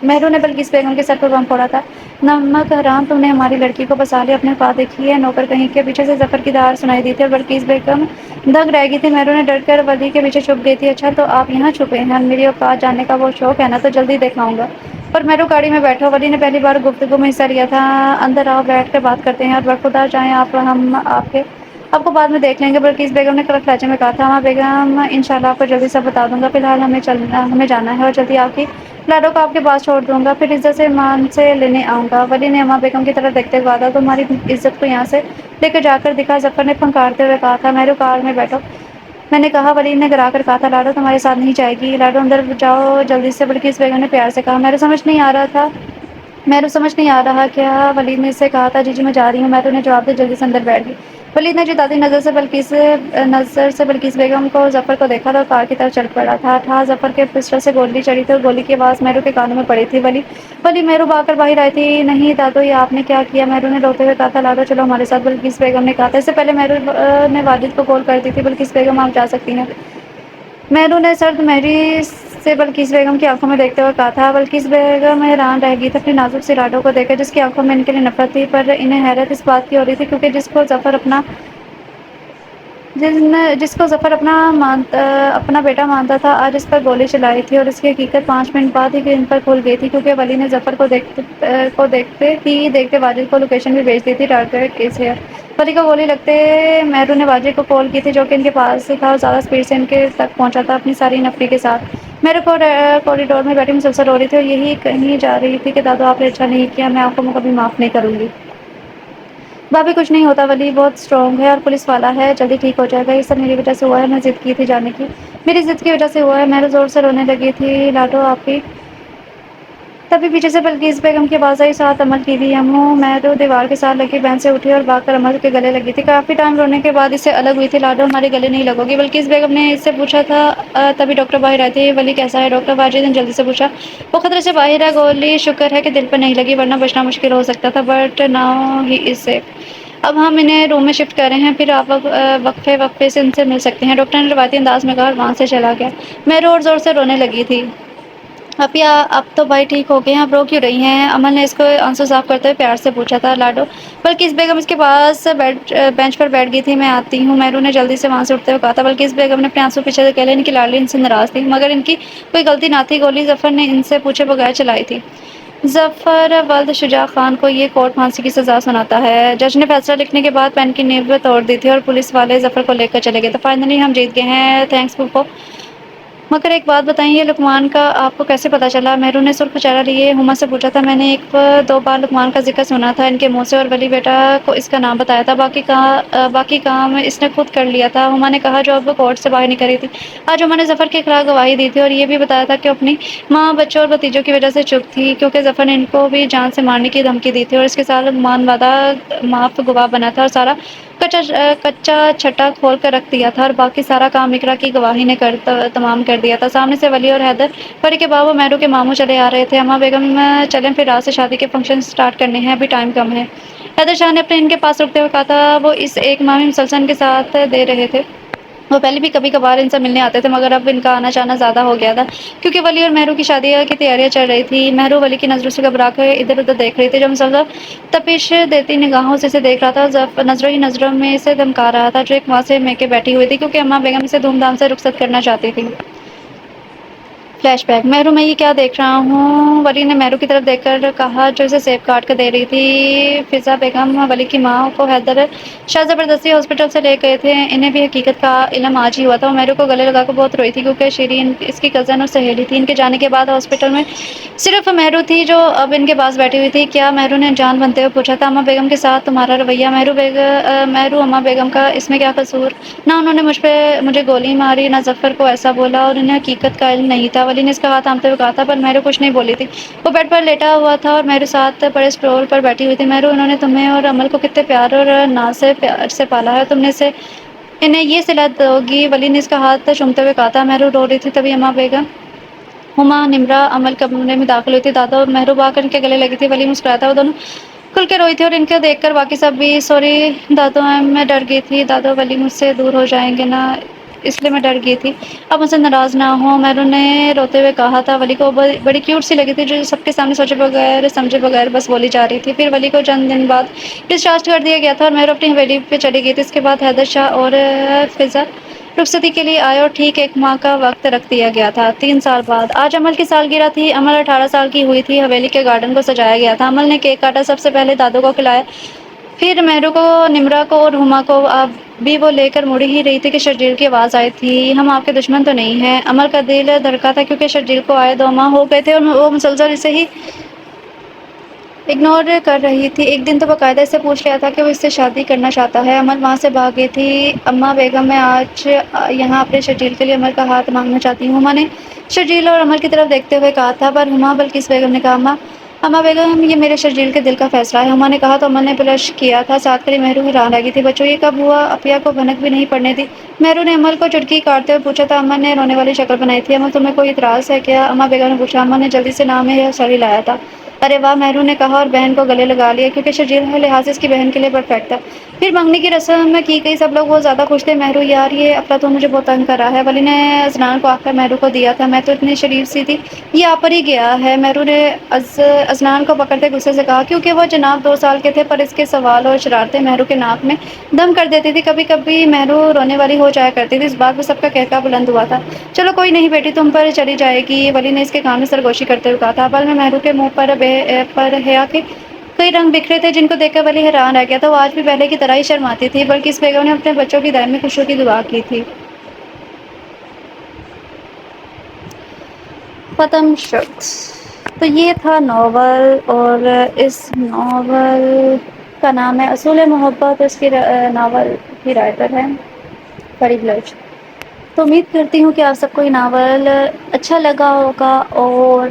مہرو نے بلقیس بیگم کے سر پر بم پھوڑا تھا۔ نمک حرام، تم نے ہماری لڑکی کو پھنسا لیا، اپنے اوقات دیکھی ہے نوکر کہیں کے؟ پیچھے سے ظفر کی دھار سنائی دی تھی اور بلقیس بیگم دنگ رہ گئی تھی۔ مہرو نے ڈر کر ولی کے پیچھے چھپ گئی تھی۔ اچھا تو آپ یہاں چھپے ہیں، میری اوقات جاننے کا وہ شوق ہے نا، تو جلدی دکھاؤں گا، اور مہرو گاڑی میں بیٹھو، ولی نے پہلی بار گفتگو میں حصہ لیا تھا۔ اندر آؤ بیٹھ کر بات کرتے ہیں، اور برخدا جائیں ہم آپ کو بعد میں دیکھ لیں گے، بلقیس بیگم نے کڑک لہجے میں کہا تھا۔ اماں بیگم انشاءاللہ آپ کو جلدی سب بتا دوں گا، فی الحال ہمیں جانا ہے، اور جلدی آپ کی لاڈو کو آپ کے پاس چھوڑ دوں گا، پھر عزت سے ایمان سے لینے آؤں گا۔ ولی نے اماں بیگم کی طرف دیکھتے ہوئے کہا تھا۔ تمہاری عزت کو یہاں سے لے کر جا کر دکھا، ظفر نے پھنکارتے ہوئے کہا تھا۔ مہرو کار میں بیٹھو، میں نے کہا، ولی نے گرا کر کہا تھا۔ لاڈو تمہارے ساتھ نہیں جائے گی، لاڈو اندر جاؤ جلدی سے، بلقیس بیگم نے پیار سے کہا۔ مہرو سمجھ نہیں آ رہا تھا میرو سمجھ نہیں آ رہا کیا ولید نے اس سے کہا تھا جی جی میں جا رہی ہوں میرو نے جواب دیا جلدی سے اندر بیٹھ گئی ولید نے جدادی نظر سے بلقیس بیگم کو ظفر کو دیکھا تو کار کی طرف چل پڑا تھا ظفر کے پسٹل سے گولی چڑھی تھی اور گولی کی آواز میرو کے کانوں میں پڑی تھی ولی میرو بھاگ کر باہر آئی تھی نہیں دادو یہ آپ نے کیا کیا میرو نے روتے ہوئے کہا تھا لاڈو چلو ہمارے ساتھ بلقیس بیگم نے کہا تھا اس سے پہلے میرو نے والد کو کال کر دی تھی بلقیس بیگم آپ جا سکتی ہیں میرو نے سرد مہری سے بلقیس بیگم کی آنکھوں میں دیکھتے ہوئے کہا تھا بلقیس بیگم حیران رہ گئی تھی اپنی نازک سی لاڈو کو دیکھ کر جس کی آنکھوں میں ان کے لیے نفرت تھی پر انہیں حیرت اس بات کی ہو رہی تھی کیونکہ جس کو ظفر اپنا بیٹا مانتا تھا آج اس پر گولی چلائی تھی اور اس کی حقیقت 5 منٹ بعد ہی ان پر کھل گئی تھی کیونکہ ولی نے ظفر کو دیکھتے واجد کو لوکیشن بھی بھیج دی تھی ٹارگیٹ کیس ہے ولی کو گولی لگتے میرو نے واجد کو کال کی تھی جو کہ ان کے پاس تھا اور زیادہ اسپیڈ سے ان کے تک پہنچا تھا اپنی ساری نفری کے ساتھ میرے کو کوریڈور میں بیٹھی مسلسل ہو رہی تھی اور یہی کہیں جا رہی تھی کہ دادو آپ نے اچھا نہیں کیا میں آپ کو کبھی معاف نہیں کروں گی بھابھی کچھ نہیں ہوتا ولی بہت اسٹرانگ ہے اور پولیس والا ہے جلدی ٹھیک ہو جائے گا یہ سب میری وجہ سے ہوا ہے میں ضد کی تھی جانے کی میری ضد کی وجہ سے ہوا ہے میرو زور سے رونے لگی تھی لاڈو آپ کی تبھی پیچھے سے بلقیس بیگم کی آواز آئی ساتھ عمل کی بھی میرو دیوار کے ساتھ لگی بینچ سے اٹھی اور بھاگ کر عمل کے گلے لگی تھی کافی ٹائم رونے کے بعد اس سے الگ ہوئی تھی لاڈو ہمارے گلے نہیں لگو گی بلقیس بیگم نے اس سے پوچھا تھا تبھی ڈاکٹر باہر آئے تھے ولی کیسا ہے ڈاکٹر واجد نے جلدی سے پوچھا وہ خطرے سے باہر ہے گولی شکر ہے کہ دل پر نہیں لگی ورنہ بچنا مشکل ہو سکتا تھا but now he is safe اب ہم انہیں روم میں شفٹ کر رہے ہیں پھر آپ وقفے سے ان سے مل سکتے ہیں ڈاکٹر نے روایتی انداز میں کہا اور وہاں سے چلا گیا میں زور زور سے رونے لگی تھی اب تو بھائی ٹھیک ہو گئے ہیں اب رو کیوں رہی ہیں امن نے اس کو آنسو صاف کرتے ہوئے پیار سے پوچھا تھا لاڈو بلقیس بیگم اس کے پاس بینچ پر بیٹھ گئی تھی میں آتی ہوں میرو نے جلدی سے وہاں سے اٹھتے ہوئے کہا تھا بلقیس بیگم نے اپنے آنسو پیچھے سے کہہ لیا ان کی لاڈلی ان سے ناراض تھی مگر ان کی کوئی غلطی نہ تھی گولی ظفر نے ان سے پوچھے بغیر چلائی تھی ظفر ولد شجاع خان کو یہ کورٹ پھانسی کی سزا سناتا ہے جج نے فیصلہ لکھنے کے بعد پین کی نیب توڑ دی تھی اور پولیس والے ظفر کو لے کر چلے گئے تو فائنلی ہم جیت گئے ہیں تھینکس پھوپھو مگر ایک بات بتائیں یہ لقمان کا آپ کو کیسے پتا چلا میرو نے سرخ چہرہ لیے ہما سے پوچھا تھا میں نے ایک دو بار لقمان کا ذکر سنا تھا ان کے منہ سے اور ولی بیٹا کو اس کا نام بتایا تھا باقی کام اس نے خود کر لیا تھا ہما نے کہا جو اب کورٹ سے باہر نکل رہی تھی آج ہما نے ظفر کے خلاف گواہی دی تھی اور یہ بھی بتایا تھا کہ اپنی ماں بچوں اور بھتیجوں کی وجہ سے چپ تھی کیونکہ ظفر نے ان کو بھی جان سے مارنے کی دھمکی دی تھی اور اس کے ساتھ لقمان وعدہ معاف گواہ بنا تھا اور سارا کچا چھٹا کھول کر رکھ دیا تھا اور باقی سارا کام اقرا کی گواہی نے تمام کر دیا تھا سامنے سے ولی اور حیدر پری کے بابا میرو کے ماموں چلے آ رہے تھے اما بیگم چلیں پھر رات سے شادی کے فنکشن سٹارٹ کرنے ہیں ابھی ٹائم کم ہے حیدر شاہ نے اپنے ان کے پاس رکتے ہوئے کہا تھا وہ اس ایک ماہ میں مسلسل کے ساتھ دے رہے تھے وہ پہلے بھی کبھی کبھار ان سے ملنے آتے تھے مگر اب ان کا آنا جانا زیادہ ہو گیا تھا کیونکہ ولی اور میرو کی شادی کی تیاریاں چل رہی تھی میرو ولی کی نظروں سے گھبرا کر ادھر ادھر دیکھ رہی تھی جو مسلسل تپش دیتی نگاہوں سے اسے دیکھ رہا تھا نظروں ہی نظروں میں اسے دھمکا رہا تھا جو ایک وہاں سے میں کے بیٹھی ہوئی تھی کیونکہ اما بیگم سے دھوم دھام سے رخصت کرنا چاہتی تھی فلیش بیک میرو میں یہ کیا دیکھ رہا ہوں ولی نے میرو کی طرف دیکھ کر کہا جو اسے سیب کاٹ کر دے رہی تھی فضا بیگم ولی کی ماں کو حیدر شاہ زبردستی ہاسپٹل سے لے گئے تھے انہیں بھی حقیقت کا علم آج ہی ہوا تھا اور میرو کو گلے لگا کر بہت روئی تھی کیونکہ شیرین اس کی کزن اور سہیلی تھی ان کے جانے کے بعد ہاسپٹل میں صرف میرو تھی جو اب ان کے پاس بیٹھی ہوئی تھی کیا میرو نے جان بنتے ہوئے پوچھا تھا اما بیگم کے ساتھ تمہارا رویہ میرو اما بیگم کا اس میں کیا قصور نہ انہوں نے مجھے گولی ماری نہ ظفر کو ایسا بولا اور انہیں حقیقت کا علم نہیں تھا ولی نے اس کا ہاتھ تھامتے ہوئے کہا تھا پر میرو کچھ نہیں بولی تھی وہ بیڈ پر لیٹا ہوا تھا اور میرے ساتھ بڑے اسٹول پر بیٹھی ہوئی تھی میرو انہوں نے تمہیں اور عمل کو کتنے پیار اور ناز سے پالا ہے تم نے انہیں یہ صلہ دو گی ولی نے اس کا ہاتھ چومتے ہوئے کہا تھا میرو رو رہی تھی تبھی اما بیگم ہما نمرا عمل کمرے میں داخل ہوئی تھی دادا اور میرو آ کر ان کے گلے لگی تھی ولی مسکرایا تھا وہ دونوں کھل کے روئی تھی اور ان کو دیکھ کر باقی سب بھی سوری دادو میں ڈر گئی تھی دادو ولی مجھ سے دور ہو جائیں گے نا اس لیے میں ڈر گئی تھی اب مجھ سے ناراض نہ ہو میرو نے روتے ہوئے کہا تھا ولی کو بڑی کیوٹ سی لگی تھی جو سب کے سامنے سوچے بغیر سمجھے بغیر بس بولی جا رہی تھی پھر ولی کو چند دن بعد ڈسچارج کر دیا گیا تھا اور میرو اپنی حویلی پہ چلی گئی تھی اس کے بعد حیدر شاہ اور فضا رخصتی کے لیے آئے اور ٹھیک ایک ماہ کا وقت رکھ دیا گیا تھا 3 سال بعد آج عمل کی سالگرہ تھی عمل 18 سال کی ہوئی تھی حویلی کے گارڈن کو سجایا گیا تھا عمل نے کیک کاٹا سب سے پہلے دادو کو کھلایا پھر میرو کو نمرا کو اور ہما کو اب بھی وہ لے کر مڑ ہی رہی تھی کہ شرجیل کی آواز آئی تھی ہم آپ کے دشمن تو نہیں ہیں عمل کا دل دھڑکا تھا کیونکہ شرجیل کو آئے 2 ماہ ہو گئے تھے اور وہ مسلسل اسے ہی اگنور کر رہی تھی ایک دن تو باقاعدہ اس سے پوچھ لیا تھا کہ وہ اس سے شادی کرنا چاہتا ہے عمل وہاں سے بھاگ گئی تھی اما بیگم میں آج یہاں اپنے شرجیل کے لیے عمل کا ہاتھ مانگنا چاہتی ہوں ہما نے شرجیل اور عمل کی طرف دیکھتے ہوئے کہا تھا پر ہما بلقیس بیگم نے کہا اما بیگم یہ میرے شرجیل کے دل کا فیصلہ ہے، ہما نے کہا تو امن نے بلش کیا تھا، ساتھ کھڑی مہرو حیران رہ گئی تھی۔ بچوں یہ کب ہوا؟ عفیہ کو بھنک بھی نہیں پڑنے دی، مہرو نے امل کو چٹکی کاٹتے ہوئے پوچھا تھا۔ امن نے رونے والی شکل بنائی تھی۔ امل تمہیں کوئی اعتراض ہے کیا؟ اما بیگم نے پوچھا۔ امن نے جلدی سے نام میں سڑی لایا تھا۔ ارے واہ، مہرو نے کہا اور بہن کو گلے لگا لیا، کیونکہ شرجیل ہر لحاظ سے اس کی بہن کے لیے پرفیکٹ تھا۔ پھر منگنی کی رسم کی گئی، سب لوگ بہت زیادہ خوش تھے۔ مہرو یار یہ افلاطون مجھے بہت تنگ کر رہا ہے، ولی نے ازنان کو آ کر مہرو کو دیا تھا، میں تو اتنی شریف سی تھی، یہ آ پر ہی گیا ہے۔ مہرو نے ازنان کو پکڑتے غصے سے کہا، کیونکہ وہ جناب 2 سال کے تھے، پر اس کے سوال اور شرارتیں مہرو کے ناک میں دم کر دیتی تھی۔ کبھی کبھی مہرو رونے والی ہو جایا کرتی تھی، اس بات پہ سب کا کہکا بلند ہوا تھا۔ چلو کوئی نہیں بیٹی، تم پر چلی جائے گی، ولی نے اس کے کان میں سرگوشی کرتے ہوئے کہا تھا۔ پل میں مہرو کے منہ پر حیا کے کئی رنگ بکھرے تھے، جن کو دیکھ کر ولی حیران رہ گیا تھا۔ وہ آج بھی پہلے کی طرح ہی شرماتی تھی، بلکہ اس بیگم نے اپنے بچوں کی دائمی خوشیوں کی دعا کی تھی۔ ختم شخص تو یہ تھا ناول، اور اس ناول کا نام ہے اصول محبت، اس کی ناول کی رائٹر ہے فرید لرش۔ تو امید کرتی ہوں کہ آپ سب کو یہ ناول اچھا لگا ہوگا، اور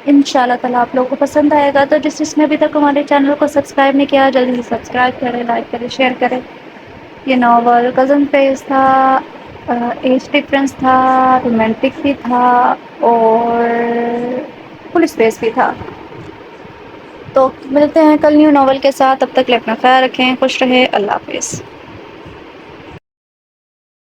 ان شاء اللہ تعالیٰ آپ لوگوں کو پسند آئے گا۔ تو جس نے ابھی تک ہمارے چینل کو سبسکرائب نہیں کیا، جلدی سے سبسکرائب کریں، لائک کریں، شیئر کریں۔ یہ ناول کزن فیز تھا، ایج ڈفرینس تھا، رومانٹک بھی تھا، اور پولیس بیس بھی تھا۔ تو ملتے ہیں کل نیو ناول کے ساتھ، تب تک اپنا خیال رکھیں، خوش رہیں، اللہ حافظ۔